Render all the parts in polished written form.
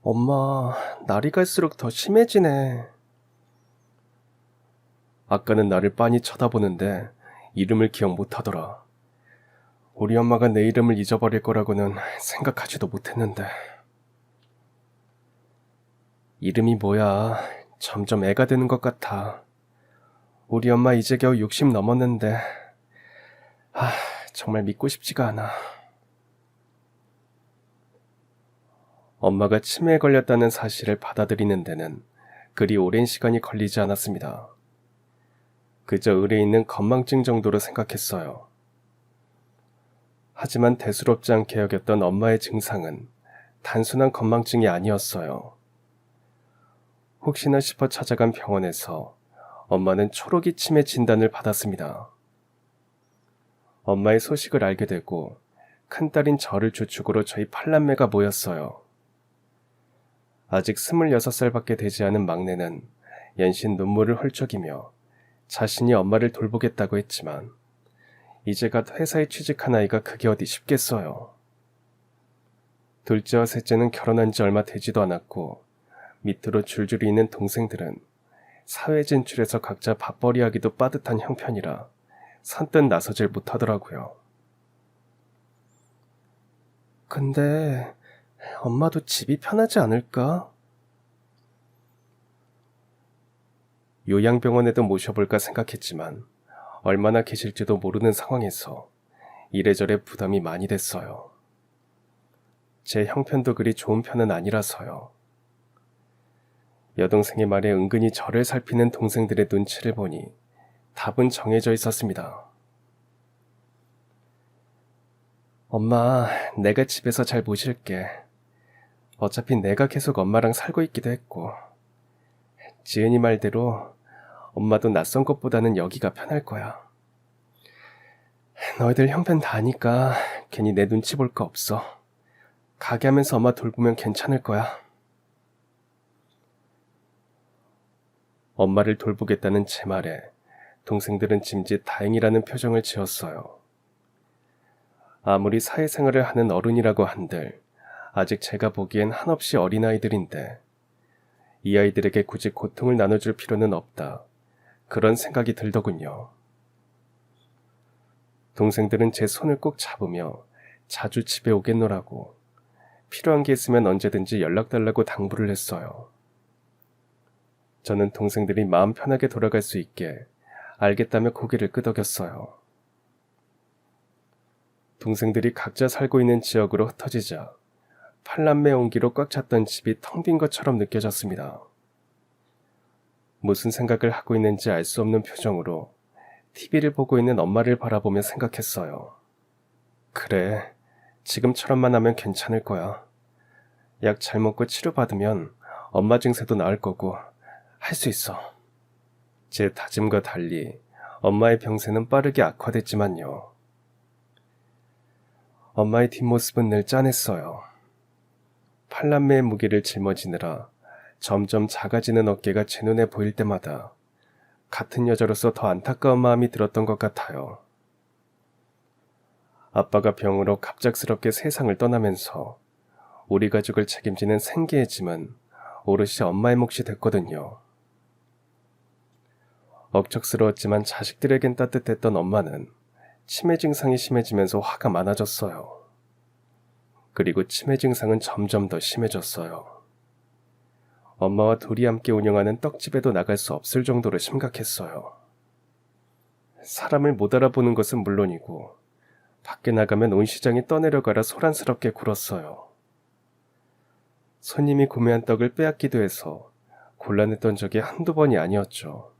엄마, 날이 갈수록 더 심해지네. 아까는 나를 빤히 쳐다보는데 이름을 기억 못하더라. 우리 엄마가 내 이름을 잊어버릴 거라고는 생각하지도 못했는데. 이름이 뭐야? 점점 애가 되는 것 같아. 우리 엄마 이제 겨우 60 넘었는데. 정말 믿고 싶지가 않아. 엄마가 치매에 걸렸다는 사실을 받아들이는 데는 그리 오랜 시간이 걸리지 않았습니다. 그저 의뢰 있는 건망증 정도로 생각했어요. 하지만 대수롭지 않게 여겼던 엄마의 증상은 단순한 건망증이 아니었어요. 혹시나 싶어 찾아간 병원에서 엄마는 초록이 치매 진단을 받았습니다. 엄마의 소식을 알게 되고 큰딸인 저를 주축으로 저희 팔남매가 모였어요. 아직 26살밖에 되지 않은 막내는 연신 눈물을 훌쩍이며 자신이 엄마를 돌보겠다고 했지만 이제 갓 회사에 취직한 아이가 그게 어디 쉽겠어요. 둘째와 셋째는 결혼한 지 얼마 되지도 않았고 밑으로 줄줄이 있는 동생들은 사회 진출에서 각자 밥벌이하기도 빠듯한 형편이라 선뜻 나서질 못하더라고요. 근데 엄마도 집이 편하지 않을까? 요양병원에도 모셔볼까 생각했지만 얼마나 계실지도 모르는 상황에서 이래저래 부담이 많이 됐어요. 제 형편도 그리 좋은 편은 아니라서요. 여동생의 말에 은근히 저를 살피는 동생들의 눈치를 보니 답은 정해져 있었습니다. 엄마, 내가 집에서 잘 모실게. 어차피 내가 계속 엄마랑 살고 있기도 했고. 지은이 말대로 엄마도 낯선 것보다는 여기가 편할 거야. 너희들 형편 다 아니까 괜히 내 눈치 볼 거 없어. 가게 하면서 엄마 돌보면 괜찮을 거야. 엄마를 돌보겠다는 제 말에 동생들은 짐짓 다행이라는 표정을 지었어요. 아무리 사회생활을 하는 어른이라고 한들 아직 제가 보기엔 한없이 어린아이들인데 이 아이들에게 굳이 고통을 나눠줄 필요는 없다. 그런 생각이 들더군요. 동생들은 제 손을 꼭 잡으며 자주 집에 오겠노라고 필요한 게 있으면 언제든지 연락달라고 당부를 했어요. 저는 동생들이 마음 편하게 돌아갈 수 있게 알겠다며 고개를 끄덕였어요. 동생들이 각자 살고 있는 지역으로 흩어지자 팔남매 온기로 꽉 찼던 집이 텅 빈 것처럼 느껴졌습니다. 무슨 생각을 하고 있는지 알 수 없는 표정으로 TV를 보고 있는 엄마를 바라보며 생각했어요. 그래, 지금처럼만 하면 괜찮을 거야. 약 잘 먹고 치료받으면 엄마 증세도 나을 거고 할 수 있어. 제 다짐과 달리 엄마의 병세는 빠르게 악화됐지만요. 엄마의 뒷모습은 늘 짠했어요. 팔남매의 무게를 짊어지느라 점점 작아지는 어깨가 제 눈에 보일 때마다 같은 여자로서 더 안타까운 마음이 들었던 것 같아요. 아빠가 병으로 갑작스럽게 세상을 떠나면서 우리 가족을 책임지는 생계의 짐은 오롯이 엄마의 몫이 됐거든요. 억척스러웠지만 자식들에겐 따뜻했던 엄마는 치매 증상이 심해지면서 화가 많아졌어요. 그리고 치매 증상은 점점 더 심해졌어요. 엄마와 둘이 함께 운영하는 떡집에도 나갈 수 없을 정도로 심각했어요. 사람을 못 알아보는 것은 물론이고 밖에 나가면 온 시장이 떠내려가라 소란스럽게 굴었어요. 손님이 구매한 떡을 빼앗기도 해서 곤란했던 적이 한두 번이 아니었죠.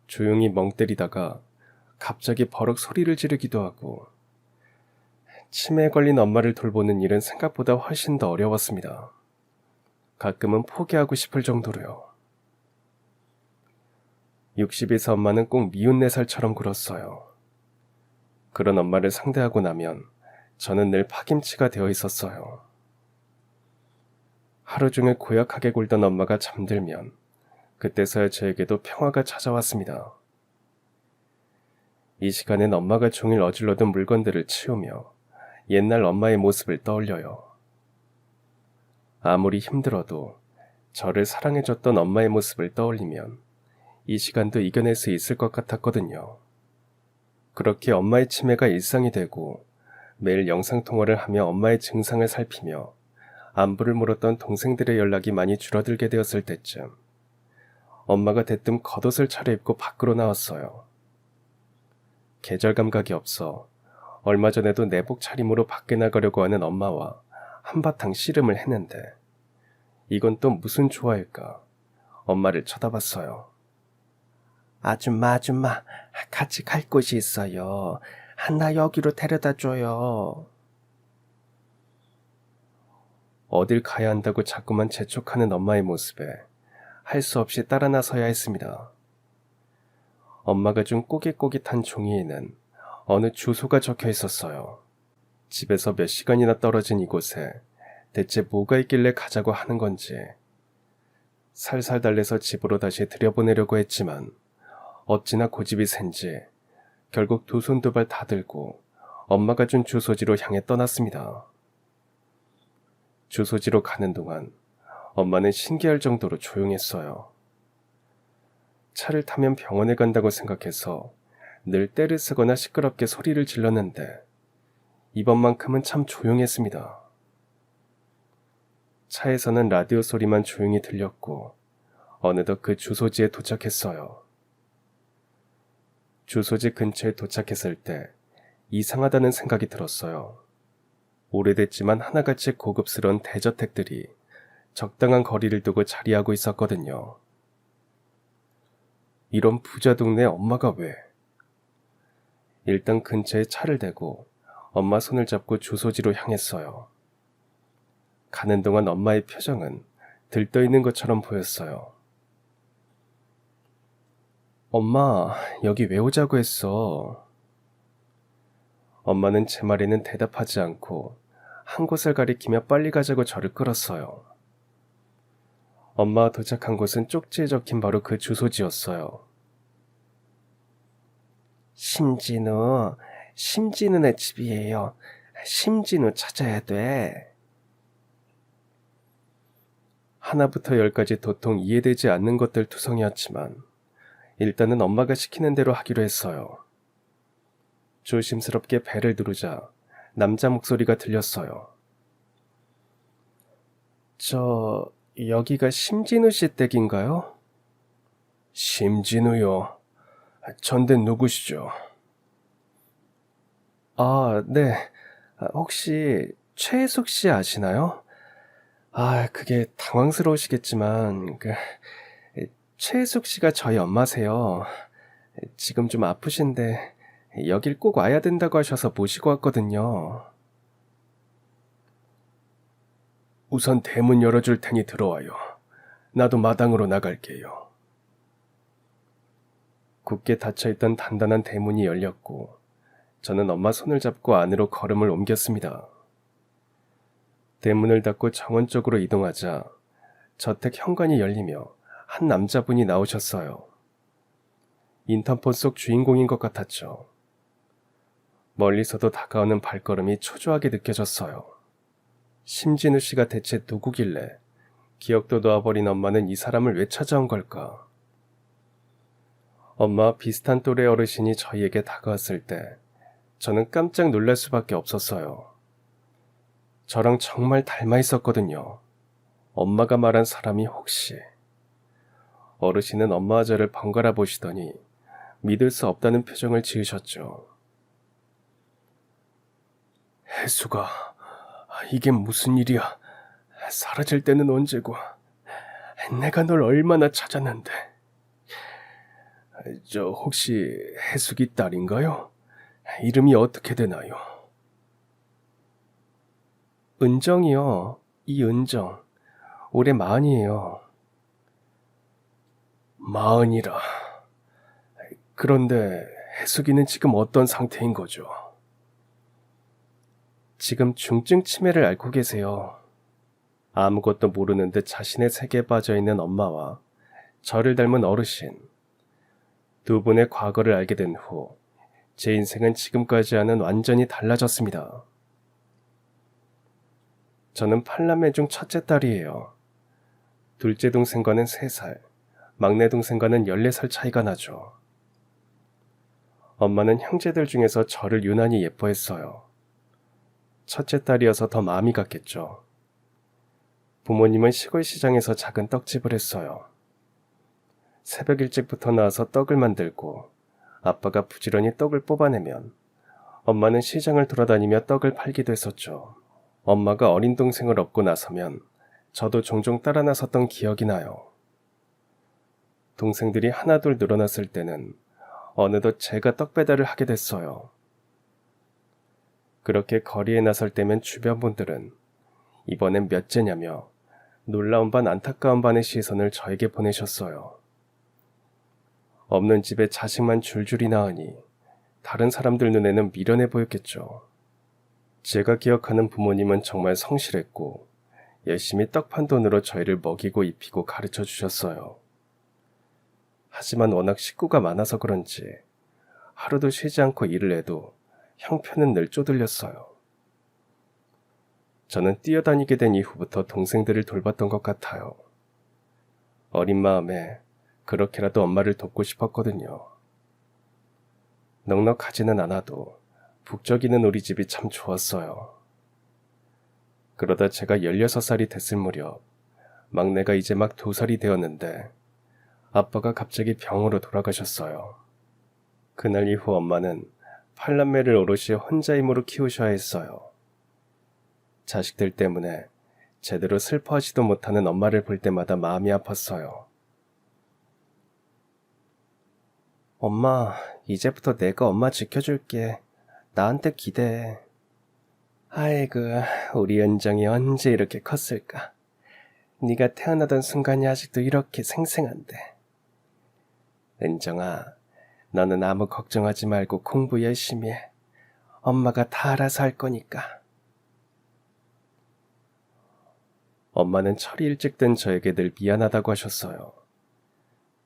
조용히 멍 때리다가 갑자기 버럭 소리를 지르기도 하고 치매에 걸린 엄마를 돌보는 일은 생각보다 훨씬 더 어려웠습니다. 가끔은 포기하고 싶을 정도로요. 60에서 엄마는 꼭 미운 4살처럼 굴었어요. 그런 엄마를 상대하고 나면 저는 늘 파김치가 되어 있었어요. 하루 종일 고약하게 굴던 엄마가 잠들면 그때서야 저에게도 평화가 찾아왔습니다. 이 시간엔 엄마가 종일 어질러둔 물건들을 치우며 옛날 엄마의 모습을 떠올려요. 아무리 힘들어도 저를 사랑해줬던 엄마의 모습을 떠올리면 이 시간도 이겨낼 수 있을 것 같았거든요. 그렇게 엄마의 치매가 일상이 되고 매일 영상통화를 하며 엄마의 증상을 살피며 안부를 물었던 동생들의 연락이 많이 줄어들게 되었을 때쯤 엄마가 대뜸 겉옷을 차려입고 밖으로 나왔어요. 계절 감각이 없어 얼마 전에도 내복 차림으로 밖에 나가려고 하는 엄마와 한바탕 씨름을 했는데 이건 또 무슨 조화일까? 엄마를 쳐다봤어요. 아줌마, 같이 갈 곳이 있어요. 나 여기로 데려다 줘요. 어딜 가야 한다고 자꾸만 재촉하는 엄마의 모습에 할 수 없이 따라 나서야 했습니다. 엄마가 준 꼬깃꼬깃한 종이에는 어느 주소가 적혀 있었어요. 집에서 몇 시간이나 떨어진 이곳에 대체 뭐가 있길래 가자고 하는 건지. 살살 달래서 집으로 다시 들여보내려고 했지만 어찌나 고집이 센지 결국 두 손 두 발 다 들고 엄마가 준 주소지로 향해 떠났습니다. 주소지로 가는 동안 엄마는 신기할 정도로 조용했어요. 차를 타면 병원에 간다고 생각해서 늘 떼를 쓰거나 시끄럽게 소리를 질렀는데 이번만큼은 참 조용했습니다. 차에서는 라디오 소리만 조용히 들렸고 어느덧 그 주소지에 도착했어요. 주소지 근처에 도착했을 때 이상하다는 생각이 들었어요. 오래됐지만 하나같이 고급스러운 대저택들이 적당한 거리를 두고 자리하고 있었거든요. 이런 부자 동네 엄마가 왜? 일단 근처에 차를 대고 엄마 손을 잡고 주소지로 향했어요. 가는 동안 엄마의 표정은 들떠있는 것처럼 보였어요. 엄마, 여기 왜 오자고 했어? 엄마는 제 말에는 대답하지 않고 한 곳을 가리키며 빨리 가자고 저를 끌었어요. 엄마가 도착한 곳은 쪽지에 적힌 바로 그 주소지였어요. 심진우네 집이에요. 심진우 찾아야 돼. 하나부터 열까지 도통 이해되지 않는 것들 투성이었지만 일단은 엄마가 시키는 대로 하기로 했어요. 조심스럽게 벨을 누르자 남자 목소리가 들렸어요. 여기가 심진우 씨 댁인가요? 심진우요. 전대 누구시죠? 네. 혹시 최혜숙 씨 아시나요? 그게 당황스러우시겠지만 최혜숙 씨가 저희 엄마세요. 지금 좀 아프신데 여길 꼭 와야 된다고 하셔서 모시고 왔거든요. 우선 대문 열어줄 테니 들어와요. 나도 마당으로 나갈게요. 굳게 닫혀있던 단단한 대문이 열렸고 저는 엄마 손을 잡고 안으로 걸음을 옮겼습니다. 대문을 닫고 정원 쪽으로 이동하자 저택 현관이 열리며 한 남자분이 나오셨어요. 인턴폰 속 주인공인 것 같았죠. 멀리서도 다가오는 발걸음이 초조하게 느껴졌어요. 심진우 씨가 대체 누구길래 기억도 놓아버린 엄마는 이 사람을 왜 찾아온 걸까? 엄마와 비슷한 또래 어르신이 저희에게 다가왔을 때 저는 깜짝 놀랄 수밖에 없었어요. 저랑 정말 닮아 있었거든요. 엄마가 말한 사람이 혹시... 어르신은 엄마와 저를 번갈아 보시더니 믿을 수 없다는 표정을 지으셨죠. 혜수가, 이게 무슨 일이야? 사라질 때는 언제고? 내가 널 얼마나 찾았는데. 혹시 혜숙이 딸인가요? 이름이 어떻게 되나요? 은정이요. 이은정. 올해 40이에요. 40이라. 그런데 혜숙이는 지금 어떤 상태인 거죠? 지금 중증 치매를 앓고 계세요. 아무것도 모르는 듯 자신의 세계에 빠져있는 엄마와 저를 닮은 어르신. 두 분의 과거를 알게 된 후 제 인생은 지금까지와는 완전히 달라졌습니다. 저는 8남매 중 첫째 딸이에요. 둘째 동생과는 3살, 막내 동생과는 14살 차이가 나죠. 엄마는 형제들 중에서 저를 유난히 예뻐했어요. 첫째 딸이어서 더 마음이 갔겠죠. 부모님은 시골 시장에서 작은 떡집을 했어요. 새벽 일찍부터 나와서 떡을 만들고 아빠가 부지런히 떡을 뽑아내면 엄마는 시장을 돌아다니며 떡을 팔기도 했었죠. 엄마가 어린 동생을 업고 나서면 저도 종종 따라 나섰던 기억이 나요. 동생들이 하나둘 늘어났을 때는 어느덧 제가 떡 배달을 하게 됐어요. 그렇게 거리에 나설 때면 주변 분들은 이번엔 몇째냐며 놀라운 반 안타까운 반의 시선을 저에게 보내셨어요. 없는 집에 자식만 줄줄이 낳으니 다른 사람들 눈에는 미련해 보였겠죠. 제가 기억하는 부모님은 정말 성실했고 열심히 떡판 돈으로 저희를 먹이고 입히고 가르쳐 주셨어요. 하지만 워낙 식구가 많아서 그런지 하루도 쉬지 않고 일을 해도 형편은 늘 쪼들렸어요. 저는 뛰어다니게 된 이후부터 동생들을 돌봤던 것 같아요. 어린 마음에 그렇게라도 엄마를 돕고 싶었거든요. 넉넉하지는 않아도 북적이는 우리 집이 참 좋았어요. 그러다 제가 16살이 됐을 무렵 막내가 이제 막 2살이 되었는데 아빠가 갑자기 병으로 돌아가셨어요. 그날 이후 엄마는 8남매를 오롯이 혼자 힘으로 키우셔야 했어요. 자식들 때문에 제대로 슬퍼하지도 못하는 엄마를 볼 때마다 마음이 아팠어요. 엄마, 이제부터 내가 엄마 지켜줄게. 나한테 기대해. 아이고, 우리 은정이 언제 이렇게 컸을까? 네가 태어나던 순간이 아직도 이렇게 생생한데. 은정아, 너는 아무 걱정하지 말고 공부 열심히 해. 엄마가 다 알아서 할 거니까. 엄마는 철이 일찍 든 저에게 늘 미안하다고 하셨어요.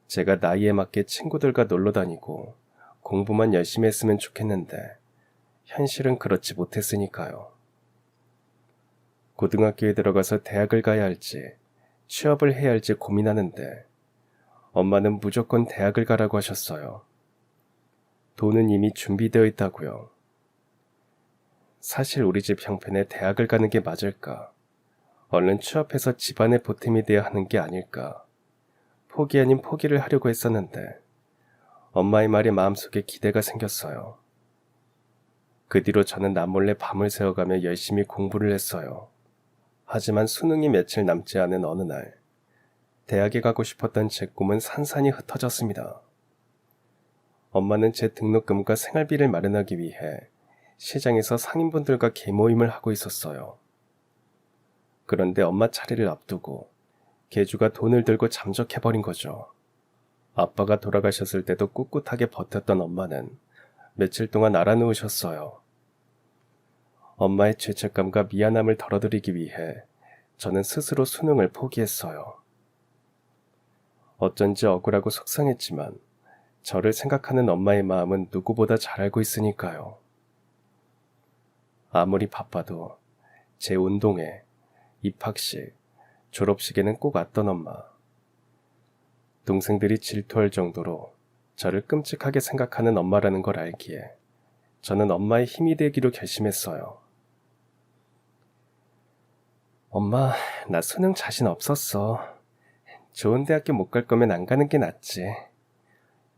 제가 나이에 맞게 친구들과 놀러 다니고 공부만 열심히 했으면 좋겠는데 현실은 그렇지 못했으니까요. 고등학교에 들어가서 대학을 가야 할지 취업을 해야 할지 고민하는데 엄마는 무조건 대학을 가라고 하셨어요. 돈은 이미 준비되어 있다고요. 사실 우리 집 형편에 대학을 가는 게 맞을까? 얼른 취업해서 집안의 보탬이 되어야 하는 게 아닐까? 포기 아닌 포기를 하려고 했었는데 엄마의 말에 마음속에 기대가 생겼어요. 그 뒤로 저는 남몰래 밤을 새워가며 열심히 공부를 했어요. 하지만 수능이 며칠 남지 않은 어느 날 대학에 가고 싶었던 제 꿈은 산산이 흩어졌습니다. 엄마는 제 등록금과 생활비를 마련하기 위해 시장에서 상인분들과 계모임을 하고 있었어요. 그런데 엄마 차례를 앞두고 계주가 돈을 들고 잠적해버린 거죠. 아빠가 돌아가셨을 때도 꿋꿋하게 버텼던 엄마는 며칠 동안 알아누우셨어요. 엄마의 죄책감과 미안함을 덜어드리기 위해 저는 스스로 수능을 포기했어요. 어쩐지 억울하고 속상했지만 저를 생각하는 엄마의 마음은 누구보다 잘 알고 있으니까요. 아무리 바빠도 제 운동회, 입학식, 졸업식에는 꼭 왔던 엄마. 동생들이 질투할 정도로 저를 끔찍하게 생각하는 엄마라는 걸 알기에 저는 엄마의 힘이 되기로 결심했어요. 엄마, 나 수능 자신 없었어. 좋은 대학교 못 갈 거면 안 가는 게 낫지.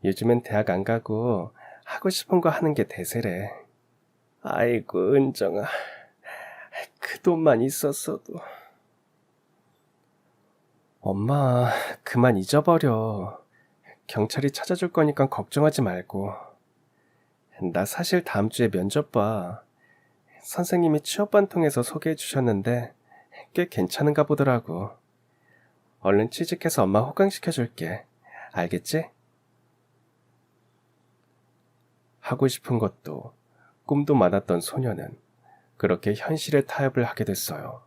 요즘엔 대학 안 가고 하고 싶은 거 하는 게 대세래. 아이고, 은정아. 그 돈만 있었어도. 엄마, 그만 잊어버려. 경찰이 찾아줄 거니까 걱정하지 말고. 나 사실 다음 주에 면접 봐. 선생님이 취업반 통해서 소개해 주셨는데 꽤 괜찮은가 보더라고. 얼른 취직해서 엄마 호강시켜줄게. 알겠지? 하고 싶은 것도 꿈도 많았던 소녀는 그렇게 현실에 타협을 하게 됐어요.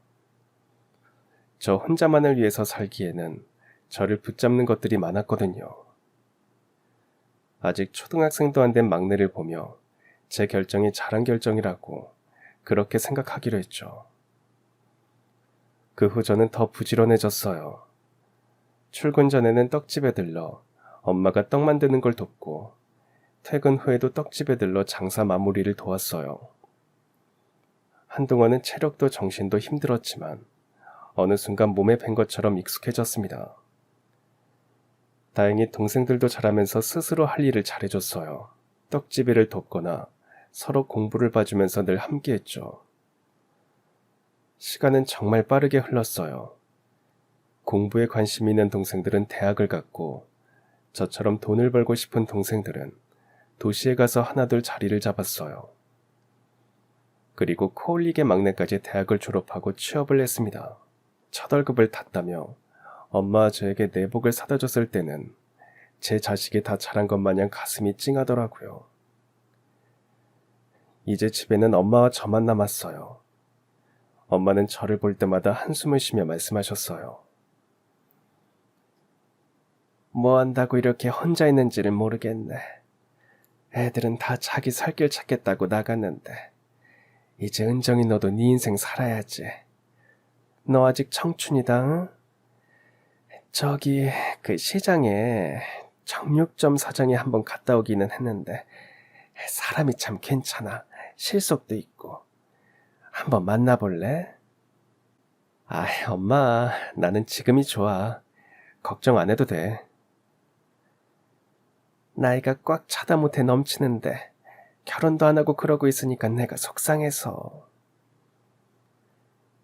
저 혼자만을 위해서 살기에는 저를 붙잡는 것들이 많았거든요. 아직 초등학생도 안 된 막내를 보며 제 결정이 잘한 결정이라고 그렇게 생각하기로 했죠. 그 후 저는 더 부지런해졌어요. 출근 전에는 떡집에 들러 엄마가 떡 만드는 걸 돕고 퇴근 후에도 떡집에 들러 장사 마무리를 도왔어요. 한동안은 체력도 정신도 힘들었지만 어느 순간 몸에 밴 것처럼 익숙해졌습니다. 다행히 동생들도 잘하면서 스스로 할 일을 잘해줬어요. 떡집일을 돕거나 서로 공부를 봐주면서 늘 함께했죠. 시간은 정말 빠르게 흘렀어요. 공부에 관심 있는 동생들은 대학을 갔고 저처럼 돈을 벌고 싶은 동생들은 도시에 가서 하나둘 자리를 잡았어요. 그리고 코올릭의 막내까지 대학을 졸업하고 취업을 했습니다. 첫 월급을 탔다며 엄마와 저에게 내복을 사다 줬을 때는 제 자식이 다 자란 것 마냥 가슴이 찡하더라고요. 이제 집에는 엄마와 저만 남았어요. 엄마는 저를 볼 때마다 한숨을 쉬며 말씀하셨어요. 뭐 한다고 이렇게 혼자 있는지를 모르겠네. 애들은 다 자기 살 길 찾겠다고 나갔는데 이제 은정이 너도 네 인생 살아야지. 너 아직 청춘이다. 응? 저기 그 시장에 정육점 사장이 한번 갔다 오기는 했는데 사람이 참 괜찮아. 실속도 있고. 한번 만나볼래? 아, 엄마, 나는 지금이 좋아. 걱정 안 해도 돼. 나이가 꽉 차다 못해 넘치는데 결혼도 안 하고 그러고 있으니까 내가 속상해서.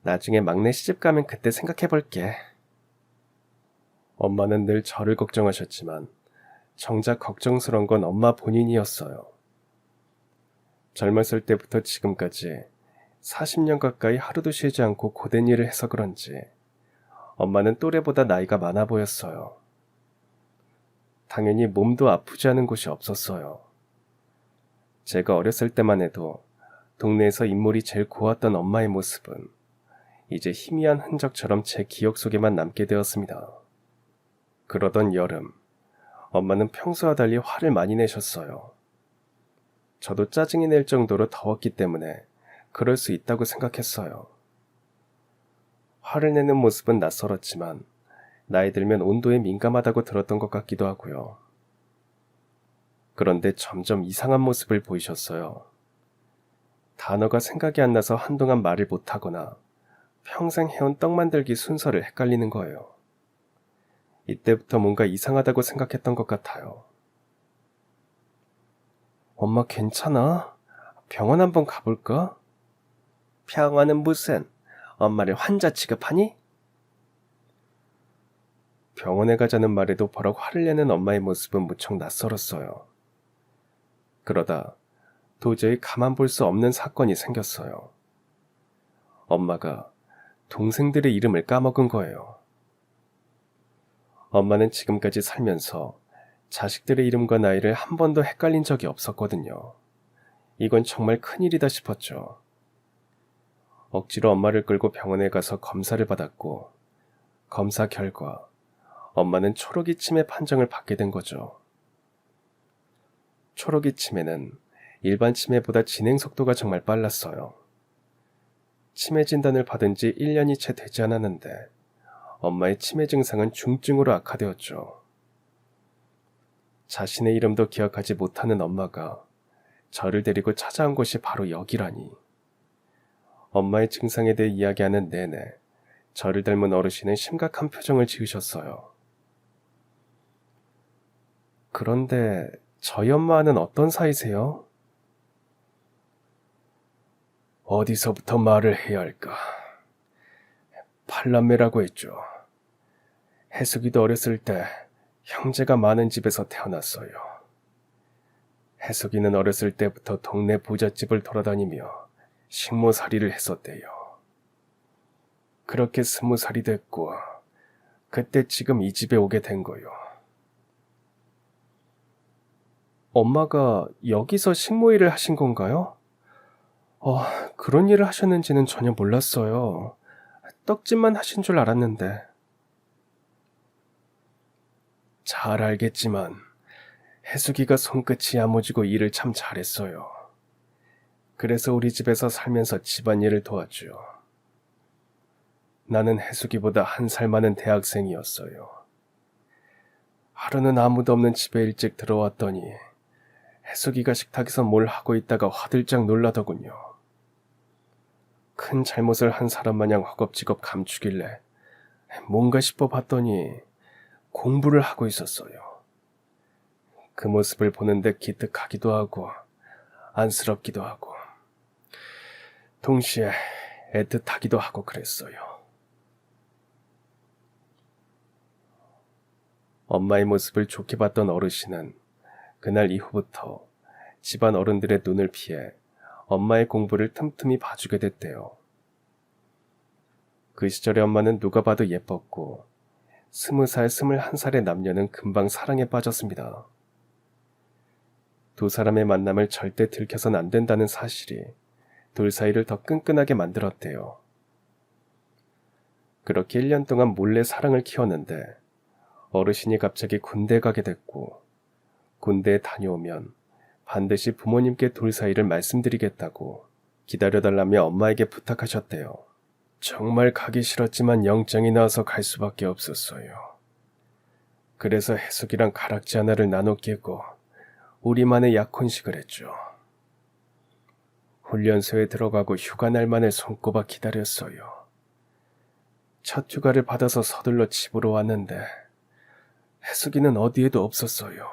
나중에 막내 시집 가면 그때 생각해볼게. 엄마는 늘 저를 걱정하셨지만 정작 걱정스러운 건 엄마 본인이었어요. 젊었을 때부터 지금까지 40년 가까이 하루도 쉬지 않고 고된 일을 해서 그런지 엄마는 또래보다 나이가 많아 보였어요. 당연히 몸도 아프지 않은 곳이 없었어요. 제가 어렸을 때만 해도 동네에서 인물이 제일 고왔던 엄마의 모습은 이제 희미한 흔적처럼 제 기억 속에만 남게 되었습니다. 그러던 여름, 엄마는 평소와 달리 화를 많이 내셨어요. 저도 짜증이 낼 정도로 더웠기 때문에 그럴 수 있다고 생각했어요. 화를 내는 모습은 낯설었지만 나이 들면 온도에 민감하다고 들었던 것 같기도 하고요. 그런데 점점 이상한 모습을 보이셨어요. 단어가 생각이 안 나서 한동안 말을 못하거나 평생 해온 떡 만들기 순서를 헷갈리는 거예요. 이때부터 뭔가 이상하다고 생각했던 것 같아요. 엄마 괜찮아? 병원 한번 가볼까? 병원은 무슨? 엄마를 환자 취급하니? 병원에 가자는 말에도 버럭 화를 내는 엄마의 모습은 무척 낯설었어요. 그러다 도저히 가만 볼 수 없는 사건이 생겼어요. 엄마가 동생들의 이름을 까먹은 거예요. 엄마는 지금까지 살면서 자식들의 이름과 나이를 한 번도 헷갈린 적이 없었거든요. 이건 정말 큰일이다 싶었죠. 억지로 엄마를 끌고 병원에 가서 검사를 받았고 검사 결과 엄마는 초록이 치매 판정을 받게 된 거죠. 초록이 치매는 일반 치매보다 진행 속도가 정말 빨랐어요. 치매 진단을 받은 지 1년이 채 되지 않았는데 엄마의 치매 증상은 중증으로 악화되었죠. 자신의 이름도 기억하지 못하는 엄마가 저를 데리고 찾아온 곳이 바로 여기라니. 엄마의 증상에 대해 이야기하는 내내 저를 닮은 어르신은 심각한 표정을 지으셨어요. 그런데 저희 엄마는 어떤 사이세요? 어디서부터 말을 해야 할까? 팔남매라고 했죠. 해숙이도 어렸을 때 형제가 많은 집에서 태어났어요. 해숙이는 어렸을 때부터 동네 부잣집을 돌아다니며 식모살이를 했었대요. 그렇게 20살이 됐고 그때 지금 이 집에 오게 된 거요. 엄마가 여기서 식모일을 하신 건가요? 그런 일을 하셨는지는 전혀 몰랐어요. 떡집만 하신 줄 알았는데. 잘 알겠지만 해숙이가 손끝이 야무지고 일을 참 잘했어요. 그래서 우리 집에서 살면서 집안일을 도왔죠. 나는 해숙이보다 1살 많은 대학생이었어요. 하루는 아무도 없는 집에 일찍 들어왔더니 해숙이가 식탁에서 뭘 하고 있다가 화들짝 놀라더군요. 큰 잘못을 한 사람 마냥 허겁지겁 감추길래 뭔가 싶어 봤더니 공부를 하고 있었어요. 그 모습을 보는데 기특하기도 하고 안쓰럽기도 하고 동시에 애틋하기도 하고 그랬어요. 엄마의 모습을 좋게 봤던 어르신은 그날 이후부터 집안 어른들의 눈을 피해 엄마의 공부를 틈틈이 봐주게 됐대요. 그 시절의 엄마는 누가 봐도 예뻤고 20살, 21살의 남녀는 금방 사랑에 빠졌습니다. 두 사람의 만남을 절대 들켜선 안 된다는 사실이 둘 사이를 더 끈끈하게 만들었대요. 그렇게 1년 동안 몰래 사랑을 키웠는데 어르신이 갑자기 군대에 가게 됐고 군대에 다녀오면 반드시 부모님께 둘 사이를 말씀드리겠다고 기다려달라며 엄마에게 부탁하셨대요. 정말 가기 싫었지만 영장이 나와서 갈 수밖에 없었어요. 그래서 해숙이랑 가락지 하나를 나눠 끼고 우리만의 약혼식을 했죠. 훈련소에 들어가고 휴가 날만을 손꼽아 기다렸어요. 첫 휴가를 받아서 서둘러 집으로 왔는데 해숙이는 어디에도 없었어요.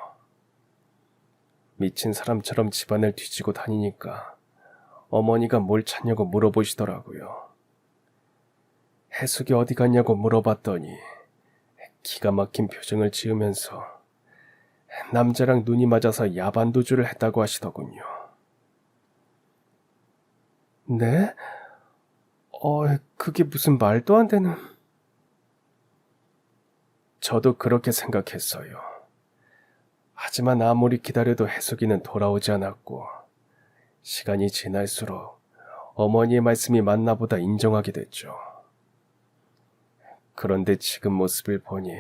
미친 사람처럼 집안을 뒤지고 다니니까 어머니가 뭘 찾냐고 물어보시더라고요. 해숙이 어디 갔냐고 물어봤더니 기가 막힌 표정을 지으면서 남자랑 눈이 맞아서 야반도주를 했다고 하시더군요. 네? 그게 무슨 말도 안 되는... 저도 그렇게 생각했어요. 하지만 아무리 기다려도 해숙이는 돌아오지 않았고 시간이 지날수록 어머니의 말씀이 맞나 보다 인정하게 됐죠. 그런데 지금 모습을 보니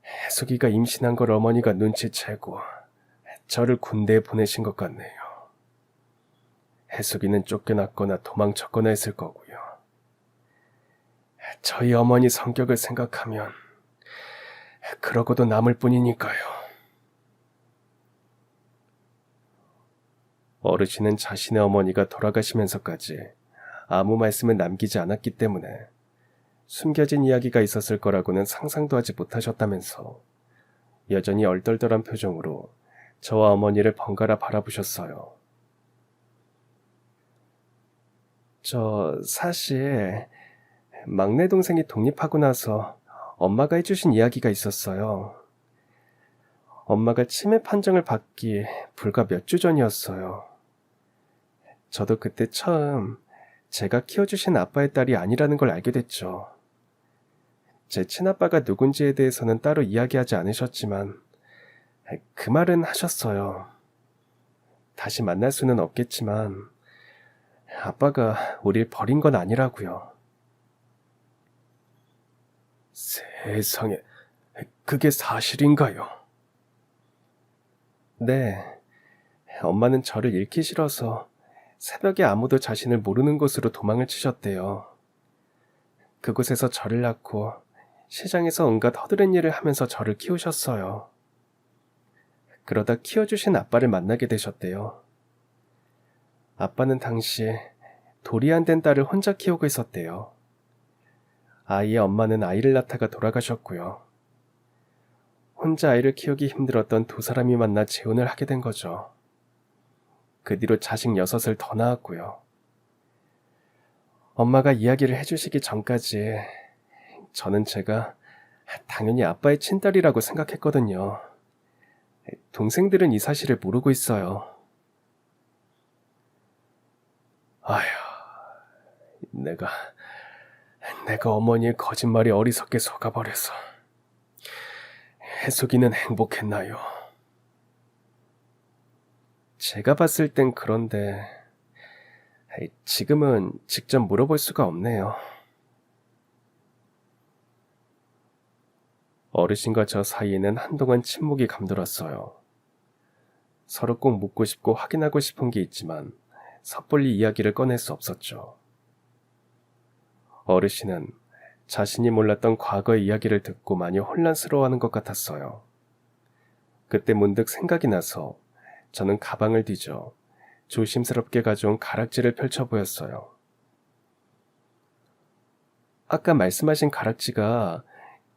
해숙이가 임신한 걸 어머니가 눈치채고 저를 군대에 보내신 것 같네요. 해숙이는 쫓겨났거나 도망쳤거나 했을 거고요. 저희 어머니 성격을 생각하면 그러고도 남을 뿐이니까요. 어르신은 자신의 어머니가 돌아가시면서까지 아무 말씀을 남기지 않았기 때문에 숨겨진 이야기가 있었을 거라고는 상상도 하지 못하셨다면서 여전히 얼떨떨한 표정으로 저와 어머니를 번갈아 바라보셨어요. 저 사실 막내 동생이 독립하고 나서 엄마가 해주신 이야기가 있었어요. 엄마가 치매 판정을 받기 불과 몇 주 전이었어요. 저도 그때 처음 제가 키워주신 아빠의 딸이 아니라는 걸 알게 됐죠. 제 친아빠가 누군지에 대해서는 따로 이야기하지 않으셨지만 그 말은 하셨어요. 다시 만날 수는 없겠지만 아빠가 우릴 버린 건 아니라고요. 세상에, 그게 사실인가요? 네, 엄마는 저를 잃기 싫어서 새벽에 아무도 자신을 모르는 곳으로 도망을 치셨대요. 그곳에서 저를 낳고 시장에서 온갖 허드렛 일을 하면서 저를 키우셨어요. 그러다 키워주신 아빠를 만나게 되셨대요. 아빠는 당시 돌이 안 된 딸을 혼자 키우고 있었대요. 아이의 엄마는 아이를 낳다가 돌아가셨고요. 혼자 아이를 키우기 힘들었던 두 사람이 만나 재혼을 하게 된 거죠. 그 뒤로 자식 6을 더 낳았고요. 엄마가 이야기를 해주시기 전까지 저는 제가 당연히 아빠의 친딸이라고 생각했거든요. 동생들은 이 사실을 모르고 있어요. 아휴, 내가 어머니의 거짓말이 어리석게 속아버려서 해숙이는 행복했나요? 제가 봤을 땐 그런데 지금은 직접 물어볼 수가 없네요. 어르신과 저 사이에는 한동안 침묵이 감돌았어요. 서로 꼭 묻고 싶고 확인하고 싶은 게 있지만 섣불리 이야기를 꺼낼 수 없었죠. 어르신은 자신이 몰랐던 과거의 이야기를 듣고 많이 혼란스러워하는 것 같았어요. 그때 문득 생각이 나서 저는 가방을 뒤져 조심스럽게 가져온 가락지를 펼쳐 보였어요. 아까 말씀하신 가락지가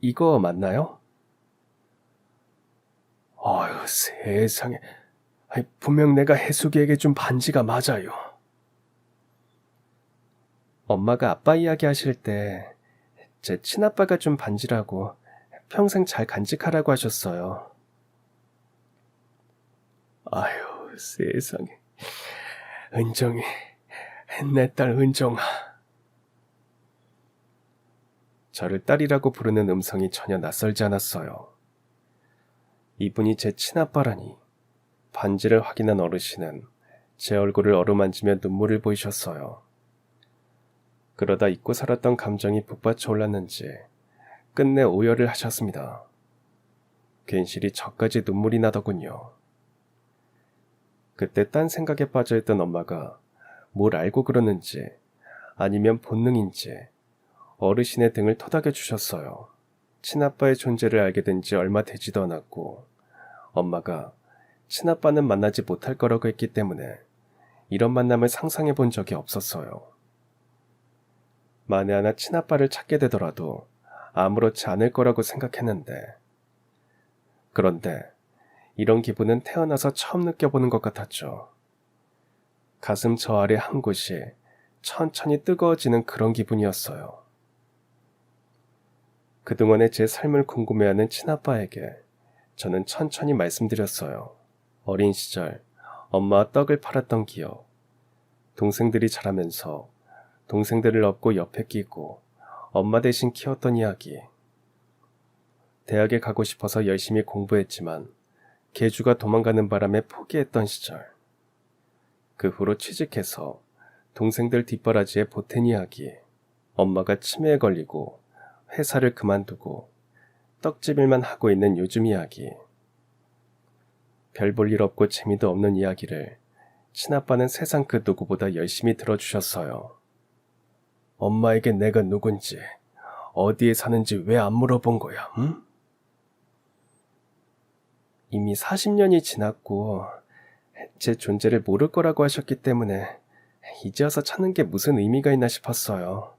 이거 맞나요? 아유, 세상에. 분명 내가 해숙이에게 준 반지가 맞아요. 엄마가 아빠 이야기 하실 때 제 친아빠가 준 반지라고 평생 잘 간직하라고 하셨어요. 아유, 세상에. 은정이, 내 딸 은정아. 저를 딸이라고 부르는 음성이 전혀 낯설지 않았어요. 이분이 제 친아빠라니. 반지를 확인한 어르신은 제 얼굴을 어루만지며 눈물을 보이셨어요. 그러다 잊고 살았던 감정이 북받쳐 올랐는지 끝내 오열을 하셨습니다. 괜시리 저까지 눈물이 나더군요. 그때 딴 생각에 빠져있던 엄마가 뭘 알고 그러는지 아니면 본능인지 어르신의 등을 토닥여 주셨어요. 친아빠의 존재를 알게 된 지 얼마 되지도 않았고 엄마가 친아빠는 만나지 못할 거라고 했기 때문에 이런 만남을 상상해 본 적이 없었어요. 만에 하나 친아빠를 찾게 되더라도 아무렇지 않을 거라고 생각했는데 그런데 이런 기분은 태어나서 처음 느껴보는 것 같았죠. 가슴 저 아래 한 곳이 천천히 뜨거워지는 그런 기분이었어요. 그동안의 제 삶을 궁금해하는 친아빠에게 저는 천천히 말씀드렸어요. 어린 시절 엄마와 떡을 팔았던 기억, 동생들이 자라면서 동생들을 업고 옆에 끼고 엄마 대신 키웠던 이야기, 대학에 가고 싶어서 열심히 공부했지만 계주가 도망가는 바람에 포기했던 시절, 그 후로 취직해서 동생들 뒷바라지에 보탠 이야기, 엄마가 치매에 걸리고 회사를 그만두고 떡집 일만 하고 있는 요즘 이야기, 별 볼 일 없고 재미도 없는 이야기를 친아빠는 세상 그 누구보다 열심히 들어주셨어요. 엄마에게 내가 누군지, 어디에 사는지 왜 안 물어본 거야, 응? 이미 40년이 지났고 제 존재를 모를 거라고 하셨기 때문에 이제 와서 찾는 게 무슨 의미가 있나 싶었어요.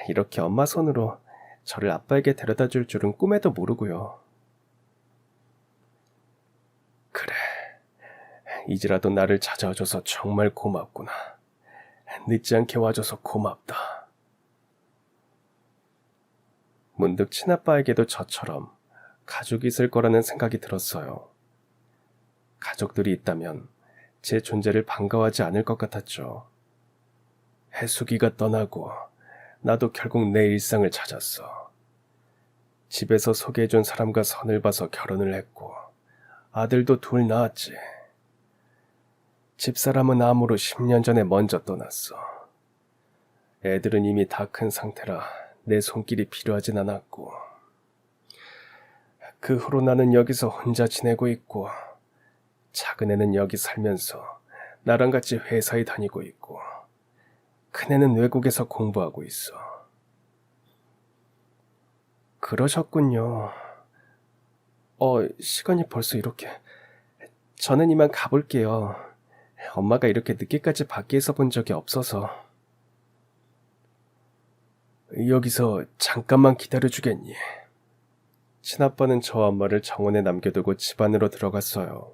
이렇게 엄마 손으로 저를 아빠에게 데려다 줄 줄은 꿈에도 모르고요. 그래, 이제라도 나를 찾아와줘서 정말 고맙구나. 늦지 않게 와줘서 고맙다. 문득 친아빠에게도 저처럼 가족이 있을 거라는 생각이 들었어요. 가족들이 있다면 제 존재를 반가워하지 않을 것 같았죠. 해숙이가 떠나고 나도 결국 내 일상을 찾았어. 집에서 소개해준 사람과 선을 봐서 결혼을 했고 아들도 둘 낳았지. 집사람은 암으로 10년 전에 먼저 떠났어. 애들은 이미 다 큰 상태라 내 손길이 필요하진 않았고 그 후로 나는 여기서 혼자 지내고 있고 작은 애는 여기 살면서 나랑 같이 회사에 다니고 있고 큰애는 외국에서 공부하고 있어. 그러셨군요. 시간이 벌써 이렇게. 저는 이만 가볼게요. 엄마가 이렇게 늦게까지 밖에서 본 적이 없어서. 여기서 잠깐만 기다려주겠니? 친아빠는 저와 엄마를 정원에 남겨두고 집 안으로 들어갔어요.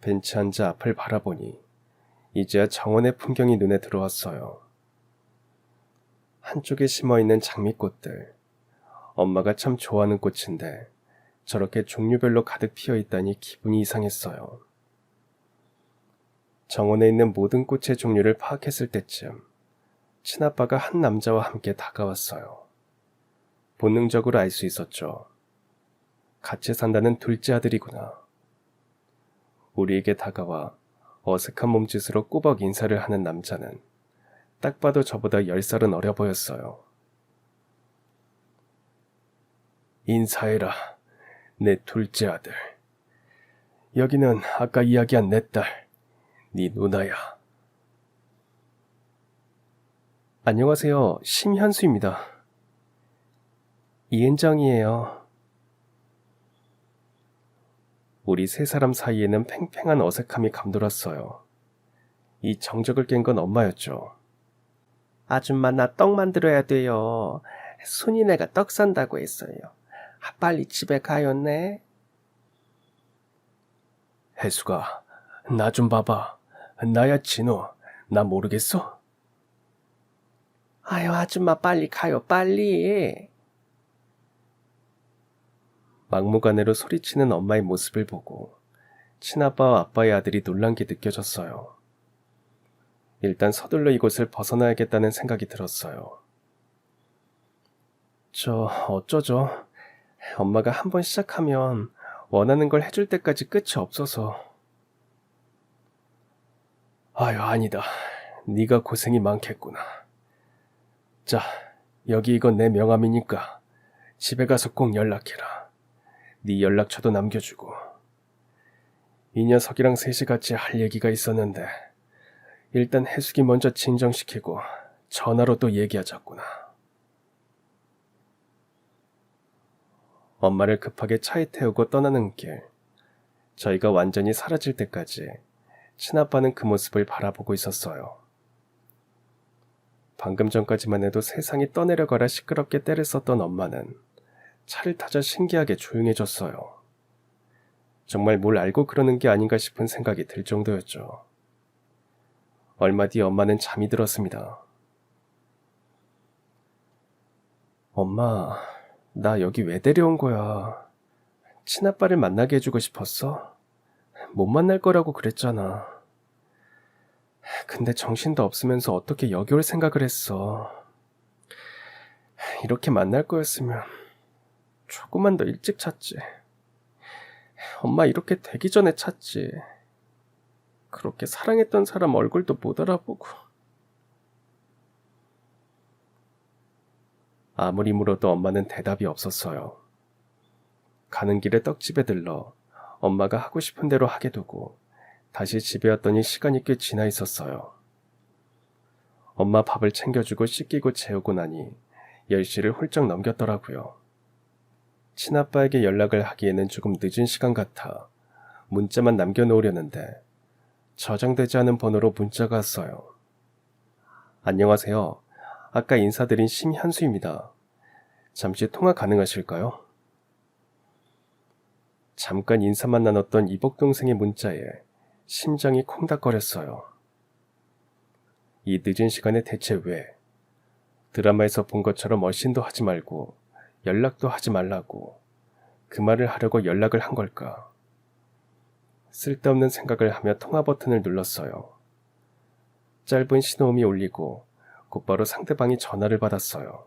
벤치 앉아 앞을 바라보니 이제야 정원의 풍경이 눈에 들어왔어요. 한쪽에 심어있는 장미꽃들, 엄마가 참 좋아하는 꽃인데 저렇게 종류별로 가득 피어있다니 기분이 이상했어요. 정원에 있는 모든 꽃의 종류를 파악했을 때쯤 친아빠가 한 남자와 함께 다가왔어요. 본능적으로 알 수 있었죠. 같이 산다는 둘째 아들이구나. 우리에게 다가와 어색한 몸짓으로 꾸벅 인사를 하는 남자는 딱 봐도 저보다 10살은 어려 보였어요. 인사해라, 내 둘째 아들. 여기는 아까 이야기한 내 딸, 네 누나야. 안녕하세요. 심현수입니다. 이은정이에요. 우리 세 사람 사이에는 팽팽한 어색함이 감돌았어요. 이 정적을 깬 건 엄마였죠. 아줌마 나 떡 만들어야 돼요. 순이네가 떡 산다고 했어요. 빨리 집에 가요네. 혜수가 나 좀 봐봐. 나야 진호. 나 모르겠어? 아유 아줌마 빨리 가요 빨리. 막무가내로 소리치는 엄마의 모습을 보고 친아빠와 아빠의 아들이 놀란 게 느껴졌어요. 일단 서둘러 이곳을 벗어나야겠다는 생각이 들었어요. 어쩌죠? 엄마가 한번 시작하면 원하는 걸 해줄 때까지 끝이 없어서. 아유, 아니다. 네가 고생이 많겠구나. 자, 여기 이건 내 명함이니까 집에 가서 꼭 연락해라. 네 연락처도 남겨주고. 이 녀석이랑 셋이 같이 할 얘기가 있었는데 일단 해숙이 먼저 진정시키고 전화로 또 얘기하자꾸나. 엄마를 급하게 차에 태우고 떠나는 길. 저희가 완전히 사라질 때까지 친아빠는 그 모습을 바라보고 있었어요. 방금 전까지만 해도 세상이 떠내려가라 시끄럽게 때를 썼던 엄마는 차를 타자 신기하게 조용해졌어요. 정말 뭘 알고 그러는 게 아닌가 싶은 생각이 들 정도였죠. 얼마 뒤 엄마는 잠이 들었습니다. 엄마, 나 여기 왜 데려온 거야? 친아빠를 만나게 해주고 싶었어? 못 만날 거라고 그랬잖아. 근데 정신도 없으면서 어떻게 여기 올 생각을 했어. 이렇게 만날 거였으면 조금만 더 일찍 찾지. 엄마 이렇게 되기 전에 찾지. 그렇게 사랑했던 사람 얼굴도 못 알아보고. 아무리 물어도 엄마는 대답이 없었어요. 가는 길에 떡집에 들러 엄마가 하고 싶은 대로 하게 두고 다시 집에 왔더니 시간이 꽤 지나 있었어요. 엄마 밥을 챙겨주고 씻기고 재우고 나니 10시를 훌쩍 넘겼더라고요. 친아빠에게 연락을 하기에는 조금 늦은 시간 같아 문자만 남겨놓으려는데 저장되지 않은 번호로 문자가 왔어요. 안녕하세요. 아까 인사드린 심현수입니다. 잠시 통화 가능하실까요? 잠깐 인사만 나눴던 이복 동생의 문자에 심장이 콩닥거렸어요. 이 늦은 시간에 대체 왜? 드라마에서 본 것처럼 얼씬도 하지 말고 연락도 하지 말라고 그 말을 하려고 연락을 한 걸까? 쓸데없는 생각을 하며 통화 버튼을 눌렀어요. 짧은 신호음이 울리고 곧바로 상대방이 전화를 받았어요.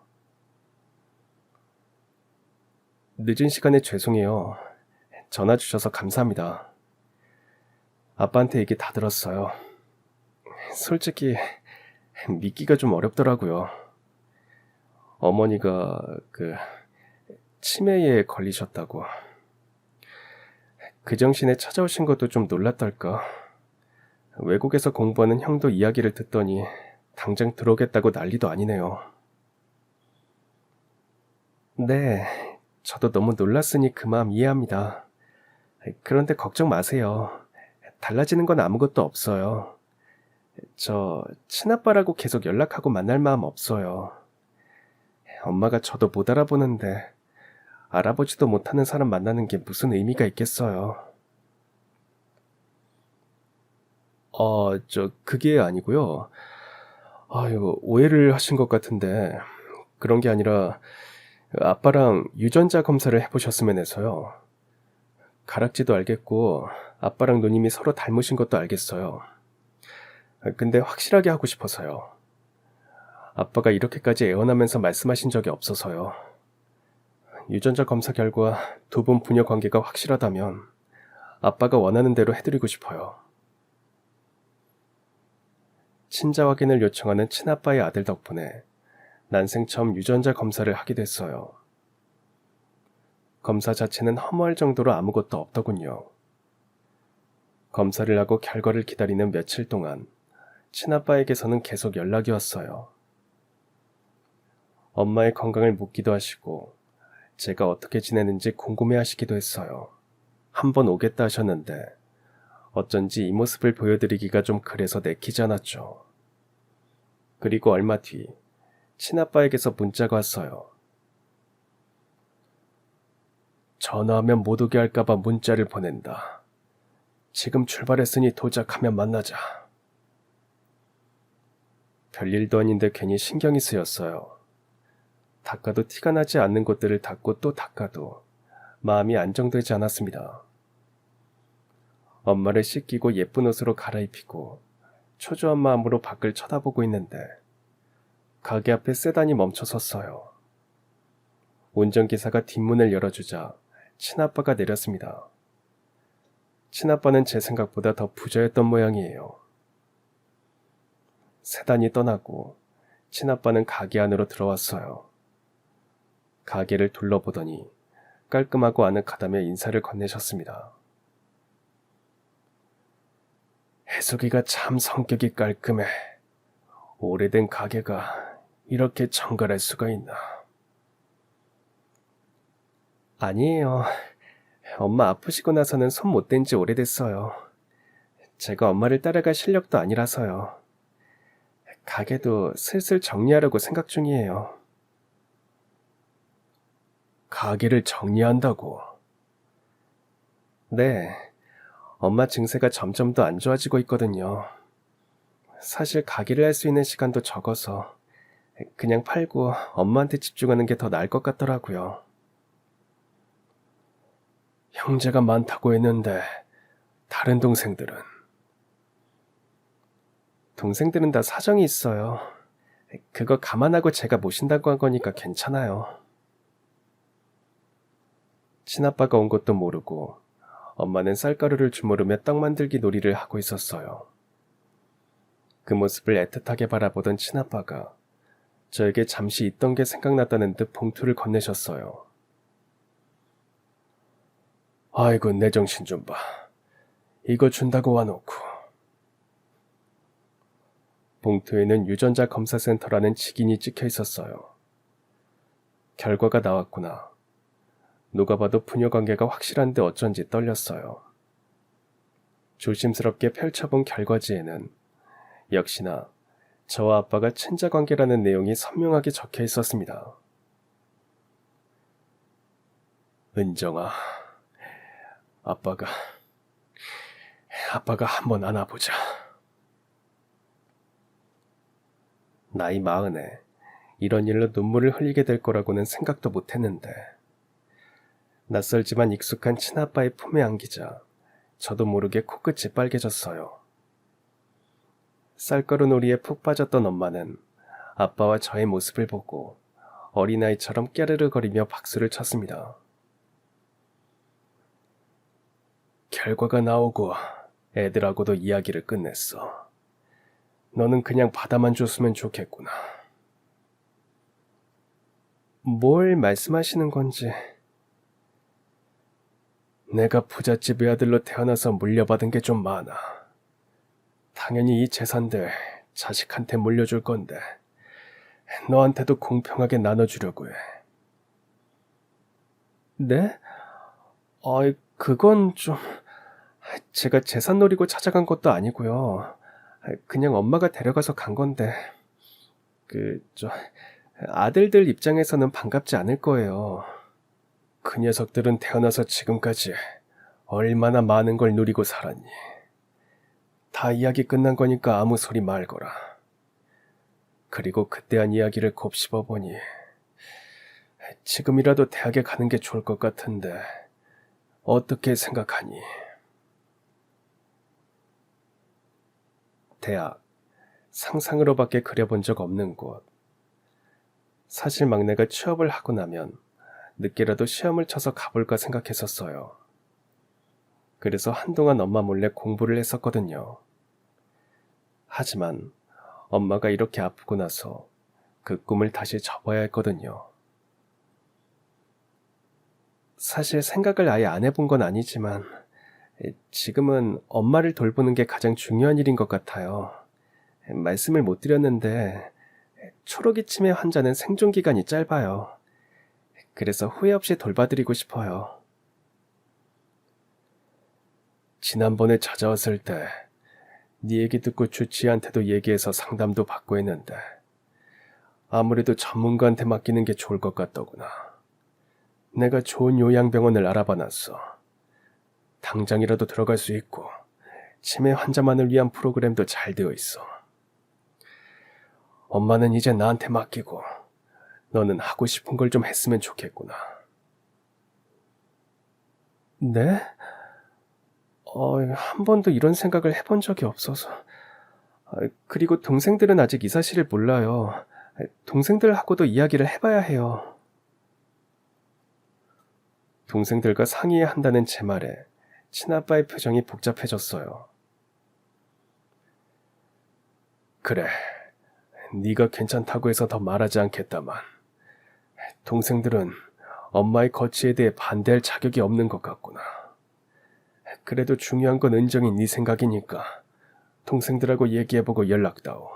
늦은 시간에 죄송해요. 전화 주셔서 감사합니다. 아빠한테 얘기 다 들었어요. 솔직히 믿기가 좀 어렵더라고요. 어머니가 치매에 걸리셨다고. 그 정신에 찾아오신 것도 좀 놀랐달까. 외국에서 공부하는 형도 이야기를 듣더니 당장 들어오겠다고 난리도 아니네요. 네, 저도 너무 놀랐으니 그 마음 이해합니다. 그런데 걱정 마세요. 달라지는 건 아무것도 없어요. 저 친아빠라고 계속 연락하고 만날 마음 없어요. 엄마가 저도 못 알아보는데 알아보지도 못하는 사람 만나는 게 무슨 의미가 있겠어요. 그게 아니고요. 아유, 오해를 하신 것 같은데 그런 게 아니라 아빠랑 유전자 검사를 해보셨으면 해서요. 가락지도 알겠고 아빠랑 누님이 서로 닮으신 것도 알겠어요. 근데 확실하게 하고 싶어서요. 아빠가 이렇게까지 애원하면서 말씀하신 적이 없어서요. 유전자 검사 결과 두 분 부녀 관계가 확실하다면 아빠가 원하는 대로 해드리고 싶어요. 친자 확인을 요청하는 친아빠의 아들 덕분에 난생 처음 유전자 검사를 하게 됐어요. 검사 자체는 허무할 정도로 아무것도 없더군요. 검사를 하고 결과를 기다리는 며칠 동안 친아빠에게서는 계속 연락이 왔어요. 엄마의 건강을 묻기도 하시고 제가 어떻게 지내는지 궁금해하시기도 했어요. 한번 오겠다 하셨는데 어쩐지 이 모습을 보여드리기가 좀 그래서 내키지 않았죠. 그리고 얼마 뒤 친아빠에게서 문자가 왔어요. 전화하면 못 오게 할까봐 문자를 보낸다. 지금 출발했으니 도착하면 만나자. 별일도 아닌데 괜히 신경이 쓰였어요. 닦아도 티가 나지 않는 곳들을 닦고 또 닦아도 마음이 안정되지 않았습니다. 엄마를 씻기고 예쁜 옷으로 갈아입히고 초조한 마음으로 밖을 쳐다보고 있는데 가게 앞에 세단이 멈춰 섰어요. 운전기사가 뒷문을 열어주자 친아빠가 내렸습니다. 친아빠는 제 생각보다 더 부자였던 모양이에요. 세단이 떠나고 친아빠는 가게 안으로 들어왔어요. 가게를 둘러보더니 깔끔하고 아늑하다며 인사를 건네셨습니다. 해숙이가 참 성격이 깔끔해. 오래된 가게가 이렇게 정갈할 수가 있나. 아니에요. 엄마 아프시고 나서는 손 못 댄 지 오래됐어요. 제가 엄마를 따라갈 실력도 아니라서요. 가게도 슬슬 정리하려고 생각 중이에요. 가게를 정리한다고? 네. 엄마 증세가 점점 더 안 좋아지고 있거든요. 사실 가게를 할 수 있는 시간도 적어서 그냥 팔고 엄마한테 집중하는 게 더 나을 것 같더라고요. 형제가 많다고 했는데 다른 동생들은? 동생들은 다 사정이 있어요. 그거 감안하고 제가 모신다고 한 거니까 괜찮아요. 친아빠가 온 것도 모르고 엄마는 쌀가루를 주무르며 떡 만들기 놀이를 하고 있었어요. 그 모습을 애틋하게 바라보던 친아빠가 저에게 잠시 있던 게 생각났다는 듯 봉투를 건네셨어요. 아이고 내 정신 좀 봐. 이거 준다고 와놓고. 봉투에는 유전자 검사센터라는 직인이 찍혀 있었어요. 결과가 나왔구나. 누가 봐도 부녀 관계가 확실한데 어쩐지 떨렸어요. 조심스럽게 펼쳐본 결과지에는 역시나 저와 아빠가 친자 관계라는 내용이 선명하게 적혀 있었습니다. 은정아, 아빠가 한번 안아보자. 나이 40에 이런 일로 눈물을 흘리게 될 거라고는 생각도 못했는데 낯설지만 익숙한 친아빠의 품에 안기자 저도 모르게 코끝이 빨개졌어요. 쌀가루 놀이에 푹 빠졌던 엄마는 아빠와 저의 모습을 보고 어린아이처럼 깨르르거리며 박수를 쳤습니다. 결과가 나오고 애들하고도 이야기를 끝냈어. 너는 그냥 받아만 줬으면 좋겠구나. 뭘 말씀하시는 건지. 내가 부잣집 외아들로 태어나서 물려받은 게 좀 많아. 당연히 이 재산들 자식한테 물려줄 건데 너한테도 공평하게 나눠주려고 해. 네? 그건 좀... 제가 재산 노리고 찾아간 것도 아니고요. 그냥 엄마가 데려가서 간 건데 아들들 입장에서는 반갑지 않을 거예요. 그 녀석들은 태어나서 지금까지 얼마나 많은 걸 누리고 살았니. 다 이야기 끝난 거니까 아무 소리 말거라. 그리고 그때한 이야기를 곱씹어보니 지금이라도 대학에 가는 게 좋을 것 같은데 어떻게 생각하니? 대학, 상상으로밖에 그려본 적 없는 곳. 사실 막내가 취업을 하고 나면 늦게라도 시험을 쳐서 가볼까 생각했었어요. 그래서 한동안 엄마 몰래 공부를 했었거든요. 하지만 엄마가 이렇게 아프고 나서 그 꿈을 다시 접어야 했거든요. 사실 생각을 아예 안 해본 건 아니지만 지금은 엄마를 돌보는 게 가장 중요한 일인 것 같아요. 말씀을 못 드렸는데 초록이 치매 환자는 생존 기간이 짧아요. 그래서 후회 없이 돌봐드리고 싶어요. 지난번에 찾아왔을 때 네 얘기 듣고 주치의한테도 얘기해서 상담도 받고 했는데 아무래도 전문가한테 맡기는 게 좋을 것 같더구나. 내가 좋은 요양병원을 알아봐놨어. 당장이라도 들어갈 수 있고 치매 환자만을 위한 프로그램도 잘 되어 있어. 엄마는 이제 나한테 맡기고 너는 하고 싶은 걸 좀 했으면 좋겠구나. 네? 한 번도 이런 생각을 해본 적이 없어서. 그리고 동생들은 아직 이 사실을 몰라요. 동생들하고도 이야기를 해봐야 해요. 동생들과 상의해야 한다는 제 말에 친아빠의 표정이 복잡해졌어요. 그래, 네가 괜찮다고 해서 더 말하지 않겠다만 동생들은 엄마의 거취에 대해 반대할 자격이 없는 것 같구나. 그래도 중요한 건 은정이 네 생각이니까 동생들하고 얘기해보고 연락다오.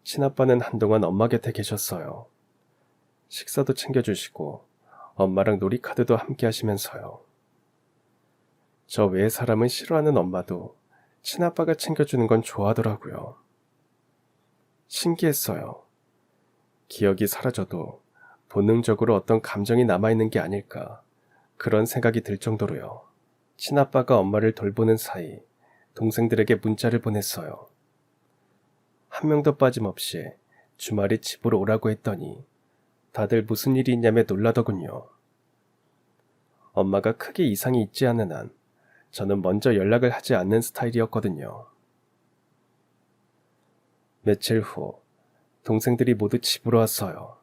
친아빠는 한동안 엄마 곁에 계셨어요. 식사도 챙겨주시고 엄마랑 놀이카드도 함께 하시면서요. 저 외의 사람은 싫어하는 엄마도 친아빠가 챙겨주는 건 좋아하더라고요. 신기했어요. 기억이 사라져도 본능적으로 어떤 감정이 남아있는 게 아닐까 그런 생각이 들 정도로요. 친아빠가 엄마를 돌보는 사이 동생들에게 문자를 보냈어요. 한 명도 빠짐없이 주말에 집으로 오라고 했더니 다들 무슨 일이 있냐며 놀라더군요. 엄마가 크게 이상이 있지 않는 한 저는 먼저 연락을 하지 않는 스타일이었거든요. 며칠 후 동생들이 모두 집으로 왔어요.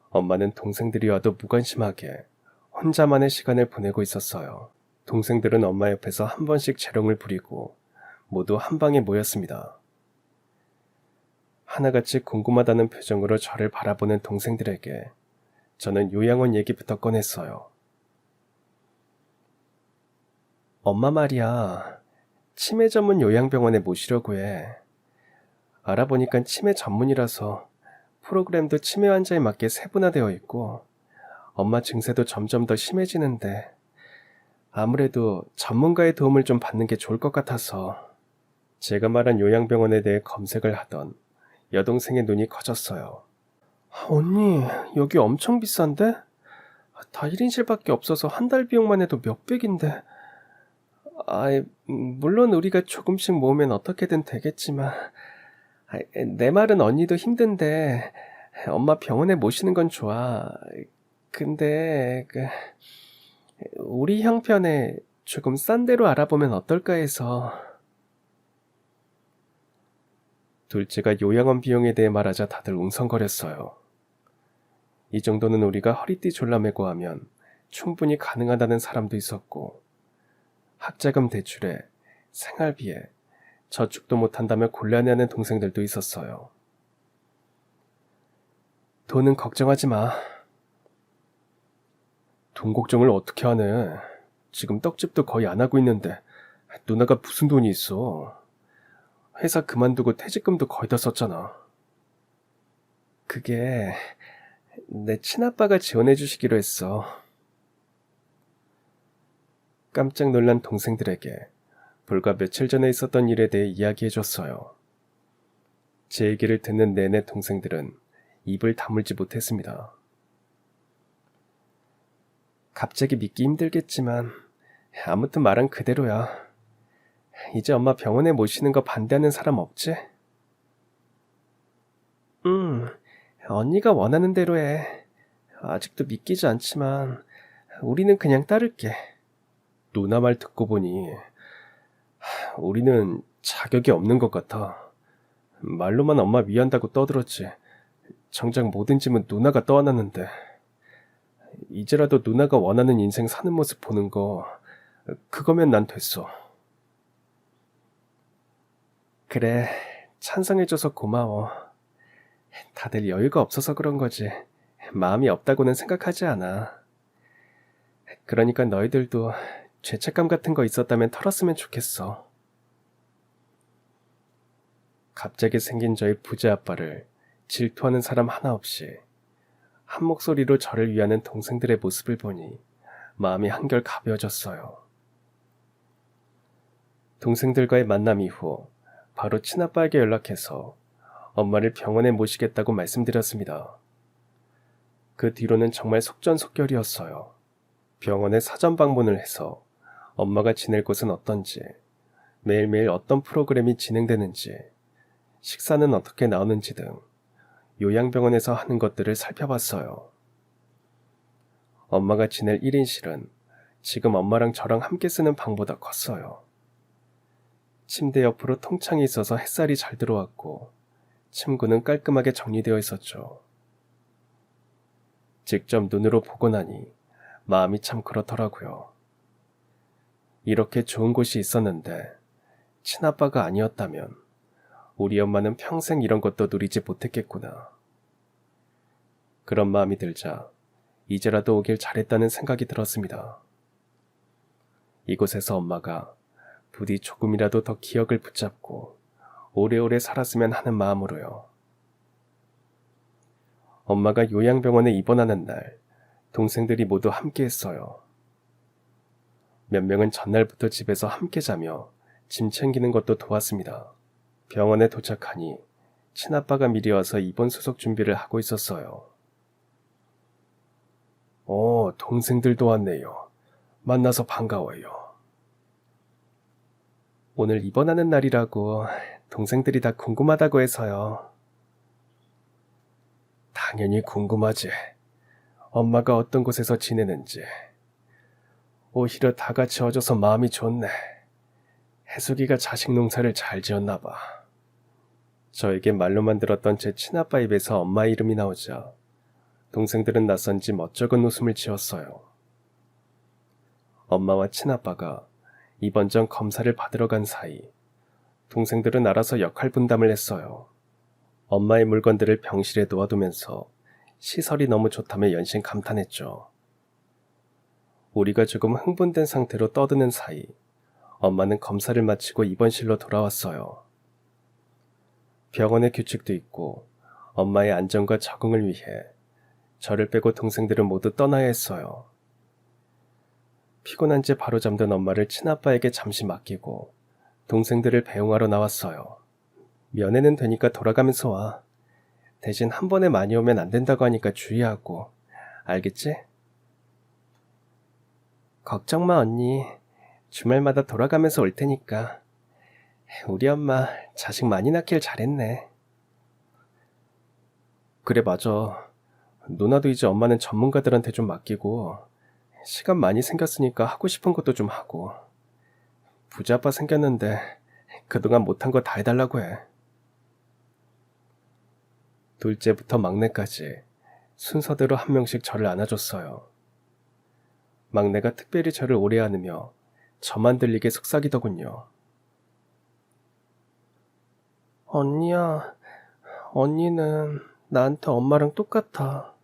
엄마는 동생들이 와도 무관심하게 혼자만의 시간을 보내고 있었어요. 동생들은 엄마 옆에서 한 번씩 재롱을 부리고 모두 한 방에 모였습니다. 하나같이 궁금하다는 표정으로 저를 바라보는 동생들에게 저는 요양원 얘기부터 꺼냈어요. 엄마 말이야, 치매 전문 요양병원에 모시려고 해. 알아보니까 치매 전문이라서 프로그램도 치매 환자에 맞게 세분화되어 있고 엄마 증세도 점점 더 심해지는데 아무래도 전문가의 도움을 좀 받는 게 좋을 것 같아서. 제가 말한 요양병원에 대해 검색을 하던 여동생의 눈이 커졌어요. 언니, 여기 엄청 비싼데? 다 1인실밖에 없어서 한 달 비용만 해도 몇백인데. 물론 우리가 조금씩 모으면 어떻게든 되겠지만 내 말은 언니도 힘든데 엄마 병원에 모시는 건 좋아. 근데 우리 형편에 조금 싼 데로 알아보면 어떨까 해서. 둘째가 요양원 비용에 대해 말하자 다들 웅성거렸어요. 이 정도는 우리가 허리띠 졸라매고 하면 충분히 가능하다는 사람도 있었고 학자금 대출에 생활비에 저축도 못한다며 곤란해하는 동생들도 있었어요. 돈은 걱정하지 마. 돈 걱정을 어떻게 하네. 지금 떡집도 거의 안 하고 있는데 누나가 무슨 돈이 있어. 회사 그만두고 퇴직금도 거의 다 썼잖아. 그게 내 친아빠가 지원해 주시기로 했어. 깜짝 놀란 동생들에게 불과 며칠 전에 있었던 일에 대해 이야기해줬어요. 제 얘기를 듣는 내내 동생들은 입을 다물지 못했습니다. 갑자기 믿기 힘들겠지만 아무튼 말은 그대로야. 이제 엄마 병원에 모시는 거 반대하는 사람 없지? 언니가 원하는 대로 해. 아직도 믿기지 않지만 우리는 그냥 따를게. 누나 말 듣고 보니 우리는 자격이 없는 것 같아. 말로만 엄마 위한다고 떠들었지. 정작 모든 짐은 누나가 떠안았는데. 이제라도 누나가 원하는 인생 사는 모습 보는 거, 그거면 난 됐어. 그래, 찬성해줘서 고마워. 다들 여유가 없어서 그런 거지. 마음이 없다고는 생각하지 않아. 그러니까 너희들도 죄책감 같은 거 있었다면 털었으면 좋겠어. 갑자기 생긴 저의 부자 아빠를 질투하는 사람 하나 없이 한 목소리로 저를 위하는 동생들의 모습을 보니 마음이 한결 가벼워졌어요. 동생들과의 만남 이후 바로 친아빠에게 연락해서 엄마를 병원에 모시겠다고 말씀드렸습니다. 그 뒤로는 정말 속전속결이었어요. 병원에 사전 방문을 해서 엄마가 지낼 곳은 어떤지, 매일매일 어떤 프로그램이 진행되는지, 식사는 어떻게 나오는지 등 요양병원에서 하는 것들을 살펴봤어요. 엄마가 지낼 1인실은 지금 엄마랑 저랑 함께 쓰는 방보다 컸어요. 침대 옆으로 통창이 있어서 햇살이 잘 들어왔고 침구는 깔끔하게 정리되어 있었죠. 직접 눈으로 보고 나니 마음이 참 그렇더라고요. 이렇게 좋은 곳이 있었는데 친아빠가 아니었다면 우리 엄마는 평생 이런 것도 누리지 못했겠구나. 그런 마음이 들자 이제라도 오길 잘했다는 생각이 들었습니다. 이곳에서 엄마가 부디 조금이라도 더 기억을 붙잡고 오래오래 살았으면 하는 마음으로요. 엄마가 요양병원에 입원하는 날 동생들이 모두 함께 했어요. 몇 명은 전날부터 집에서 함께 자며 짐 챙기는 것도 도왔습니다. 병원에 도착하니 친아빠가 미리 와서 입원 수속 준비를 하고 있었어요. 동생들도 왔네요. 만나서 반가워요. 오늘 입원하는 날이라고 동생들이 다 궁금하다고 해서요. 당연히 궁금하지. 엄마가 어떤 곳에서 지내는지. 오히려 다 같이 어져서 마음이 좋네. 해숙이가 자식 농사를 잘 지었나 봐. 저에게 말로만 들었던 제 친아빠 입에서 엄마 이름이 나오자 동생들은 낯선지 멋쩍은 웃음을 지었어요. 엄마와 친아빠가 입원 전 검사를 받으러 간 사이 동생들은 알아서 역할 분담을 했어요. 엄마의 물건들을 병실에 놓아두면서 시설이 너무 좋다며 연신 감탄했죠. 우리가 조금 흥분된 상태로 떠드는 사이 엄마는 검사를 마치고 입원실로 돌아왔어요. 병원의 규칙도 있고 엄마의 안전과 적응을 위해 저를 빼고 동생들은 모두 떠나야 했어요. 피곤한 채 바로 잠든 엄마를 친아빠에게 잠시 맡기고 동생들을 배웅하러 나왔어요. 면회는 되니까 돌아가면서 와. 대신 한 번에 많이 오면 안 된다고 하니까 주의하고. 알겠지? 걱정 마 언니. 주말마다 돌아가면서 올 테니까. 우리 엄마 자식 많이 낳길 잘했네. 그래 맞아. 누나도 이제 엄마는 전문가들한테 좀 맡기고 시간 많이 생겼으니까 하고 싶은 것도 좀 하고. 부자아빠 생겼는데 그동안 못한 거 다 해달라고 해. 둘째부터 막내까지 순서대로 한 명씩 저를 안아줬어요. 막내가 특별히 저를 오래 안으며 저만 들리게 속삭이더군요. 언니야, 언니는 나한테 엄마랑 똑같아.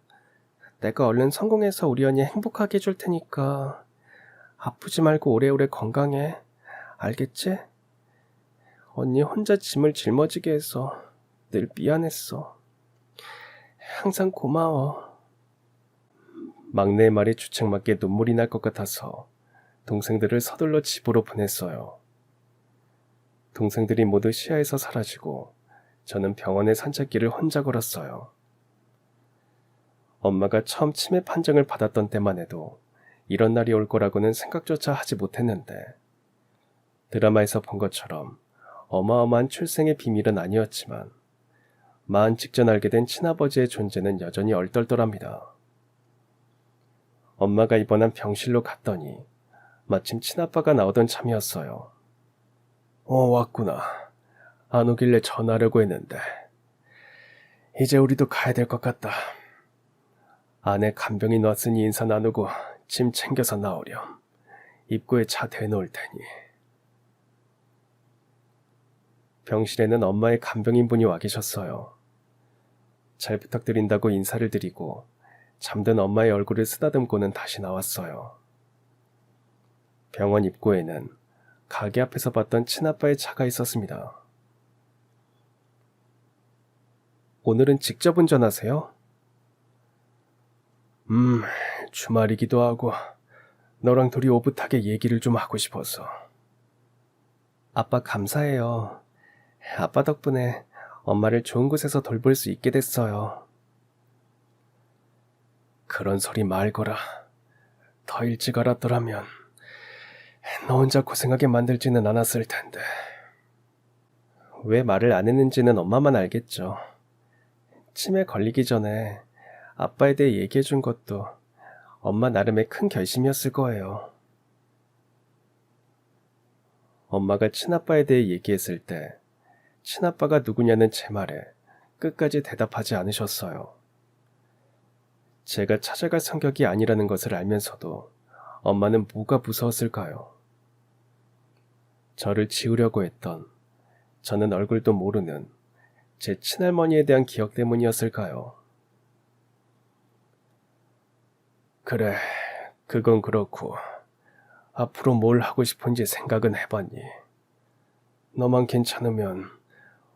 내가 얼른 성공해서 우리 언니 행복하게 해줄 테니까 아프지 말고 오래오래 건강해. 알겠지? 언니 혼자 짐을 짊어지게 해서 늘 미안했어. 항상 고마워. 막내의 말이 주책맞게 눈물이 날 것 같아서 동생들을 서둘러 집으로 보냈어요. 동생들이 모두 시야에서 사라지고 저는 병원의 산책길을 혼자 걸었어요. 엄마가 처음 치매 판정을 받았던 때만 해도 이런 날이 올 거라고는 생각조차 하지 못했는데 드라마에서 본 것처럼 어마어마한 출생의 비밀은 아니었지만 마흔 직전 알게 된 친아버지의 존재는 여전히 얼떨떨합니다. 엄마가 입원한 병실로 갔더니 마침 친아빠가 나오던 참이었어요. 왔구나. 안 오길래 전화하려고 했는데 이제 우리도 가야 될 것 같다. 아내 간병인 왔으니 인사 나누고 짐 챙겨서 나오렴. 입구에 차 대놓을 테니. 병실에는 엄마의 간병인분이 와 계셨어요. 잘 부탁드린다고 인사를 드리고 잠든 엄마의 얼굴을 쓰다듬고는 다시 나왔어요. 병원 입구에는 가게 앞에서 봤던 친아빠의 차가 있었습니다. 오늘은 직접 운전하세요? 주말이기도 하고 너랑 둘이 오붓하게 얘기를 좀 하고 싶어서. 아빠 감사해요. 아빠 덕분에 엄마를 좋은 곳에서 돌볼 수 있게 됐어요. 그런 소리 말거라. 더 일찍 알았더라면 너 혼자 고생하게 만들지는 않았을 텐데. 왜 말을 안 했는지는 엄마만 알겠죠. 치매 걸리기 전에 아빠에 대해 얘기해 준 것도 엄마 나름의 큰 결심이었을 거예요. 엄마가 친아빠에 대해 얘기했을 때 친아빠가 누구냐는 제 말에 끝까지 대답하지 않으셨어요. 제가 찾아갈 성격이 아니라는 것을 알면서도 엄마는 뭐가 무서웠을까요? 저를 지우려고 했던, 저는 얼굴도 모르는 제 친할머니에 대한 기억 때문이었을까요? 그래, 그건 그렇고 앞으로 뭘 하고 싶은지 생각은 해봤니? 너만 괜찮으면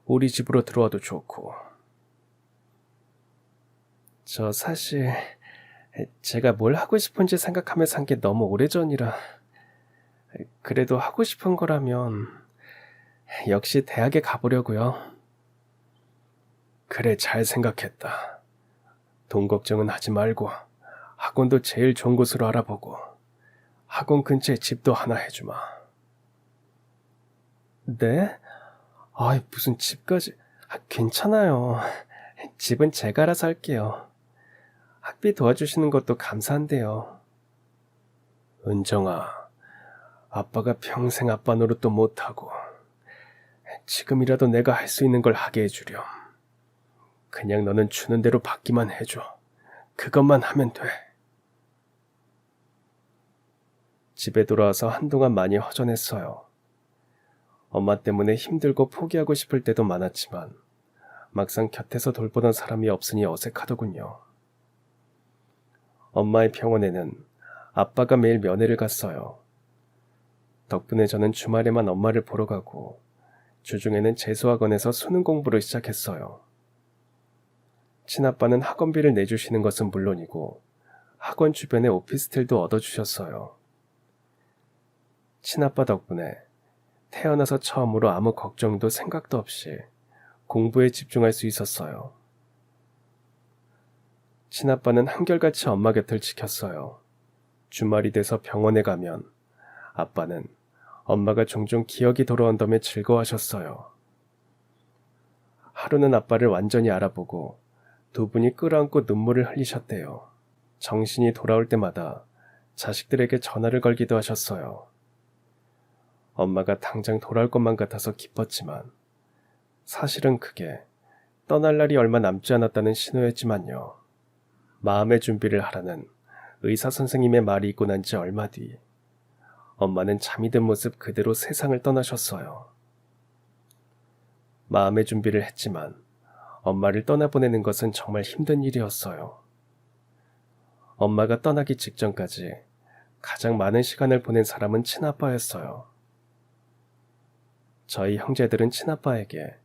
우리 집으로 들어와도 좋고. 저 사실 제가 뭘 하고 싶은지 생각하며 산 게 너무 오래전이라. 그래도 하고 싶은 거라면 역시 대학에 가보려고요. 그래, 잘 생각했다. 돈 걱정은 하지 말고 학원도 제일 좋은 곳으로 알아보고 학원 근처에 집도 하나 해주마. 네? 아이, 무슨 집까지. 괜찮아요. 집은 제가 알아서 할게요. 학비 도와주시는 것도 감사한데요. 은정아, 아빠가 평생 아빠 노릇도 못하고 지금이라도 내가 할 수 있는 걸 하게 해주렴. 그냥 너는 주는 대로 받기만 해줘. 그것만 하면 돼. 집에 돌아와서 한동안 많이 허전했어요. 엄마 때문에 힘들고 포기하고 싶을 때도 많았지만 막상 곁에서 돌보던 사람이 없으니 어색하더군요. 엄마의 병원에는 아빠가 매일 면회를 갔어요. 덕분에 저는 주말에만 엄마를 보러 가고 주중에는 재수학원에서 수능 공부를 시작했어요. 친아빠는 학원비를 내주시는 것은 물론이고 학원 주변에 오피스텔도 얻어주셨어요. 친아빠 덕분에 태어나서 처음으로 아무 걱정도 생각도 없이 공부에 집중할 수 있었어요. 친아빠는 한결같이 엄마 곁을 지켰어요. 주말이 돼서 병원에 가면 아빠는 엄마가 종종 기억이 돌아온다며 즐거워하셨어요. 하루는 아빠를 완전히 알아보고 두 분이 끌어안고 눈물을 흘리셨대요. 정신이 돌아올 때마다 자식들에게 전화를 걸기도 하셨어요. 엄마가 당장 돌아올 것만 같아서 기뻤지만 사실은 그게 떠날 날이 얼마 남지 않았다는 신호였지만요. 마음의 준비를 하라는 의사 선생님의 말이 있고 난 지 얼마 뒤 엄마는 잠이 든 모습 그대로 세상을 떠나셨어요. 마음의 준비를 했지만 엄마를 떠나보내는 것은 정말 힘든 일이었어요. 엄마가 떠나기 직전까지 가장 많은 시간을 보낸 사람은 친아빠였어요. 저희 형제들은 친아빠에게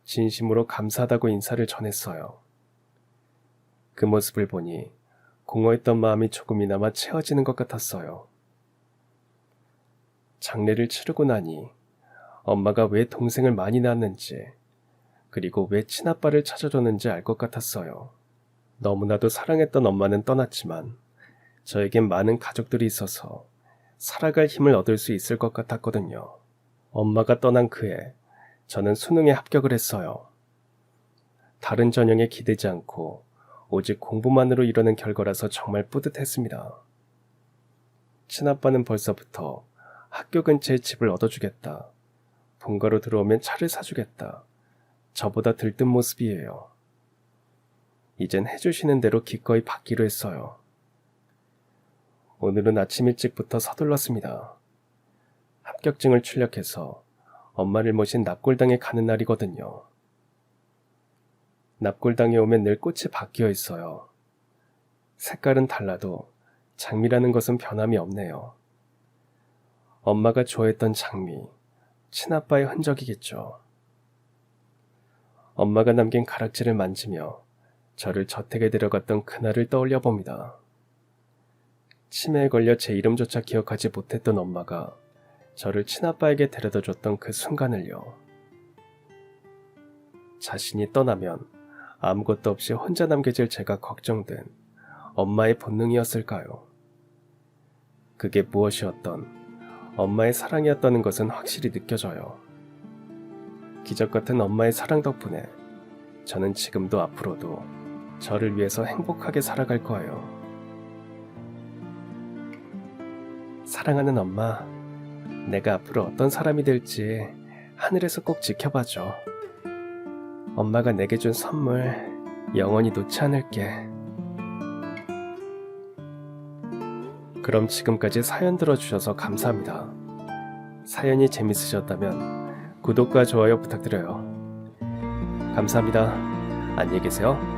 진심으로 감사하다고 인사를 전했어요. 그 모습을 보니 공허했던 마음이 조금이나마 채워지는 것 같았어요. 장례를 치르고 나니 엄마가 왜 동생을 많이 낳았는지 그리고 왜 친아빠를 찾아줬는지 알 것 같았어요. 너무나도 사랑했던 엄마는 떠났지만 저에겐 많은 가족들이 있어서 살아갈 힘을 얻을 수 있을 것 같았거든요. 엄마가 떠난 그해 저는 수능에 합격을 했어요. 다른 전형에 기대지 않고 오직 공부만으로 이루는 결과라서 정말 뿌듯했습니다. 친아빠는 벌써부터 학교 근처에 집을 얻어주겠다. 본가로 들어오면 차를 사주겠다. 저보다 들뜬 모습이에요. 이젠 해주시는 대로 기꺼이 받기로 했어요. 오늘은 아침 일찍부터 서둘렀습니다. 합격증을 출력해서 엄마를 모신 납골당에 가는 날이거든요. 납골당에 오면 늘 꽃이 바뀌어 있어요. 색깔은 달라도 장미라는 것은 변함이 없네요. 엄마가 좋아했던 장미, 친아빠의 흔적이겠죠. 엄마가 남긴 가락지를 만지며 저를 저택에 데려갔던 그날을 떠올려 봅니다. 치매에 걸려 제 이름조차 기억하지 못했던 엄마가 저를 친아빠에게 데려다 줬던 그 순간을요. 자신이 떠나면 아무것도 없이 혼자 남겨질 제가 걱정된 엄마의 본능이었을까요? 그게 무엇이었던 엄마의 사랑이었다는 것은 확실히 느껴져요. 기적 같은 엄마의 사랑 덕분에 저는 지금도 앞으로도 저를 위해서 행복하게 살아갈 거예요. 사랑하는 엄마, 내가 앞으로 어떤 사람이 될지 하늘에서 꼭 지켜봐줘. 엄마가 내게 준 선물 영원히 놓지 않을게. 그럼 지금까지 사연 들어주셔서 감사합니다. 사연이 재밌으셨다면 구독과 좋아요 부탁드려요. 감사합니다. 안녕히 계세요.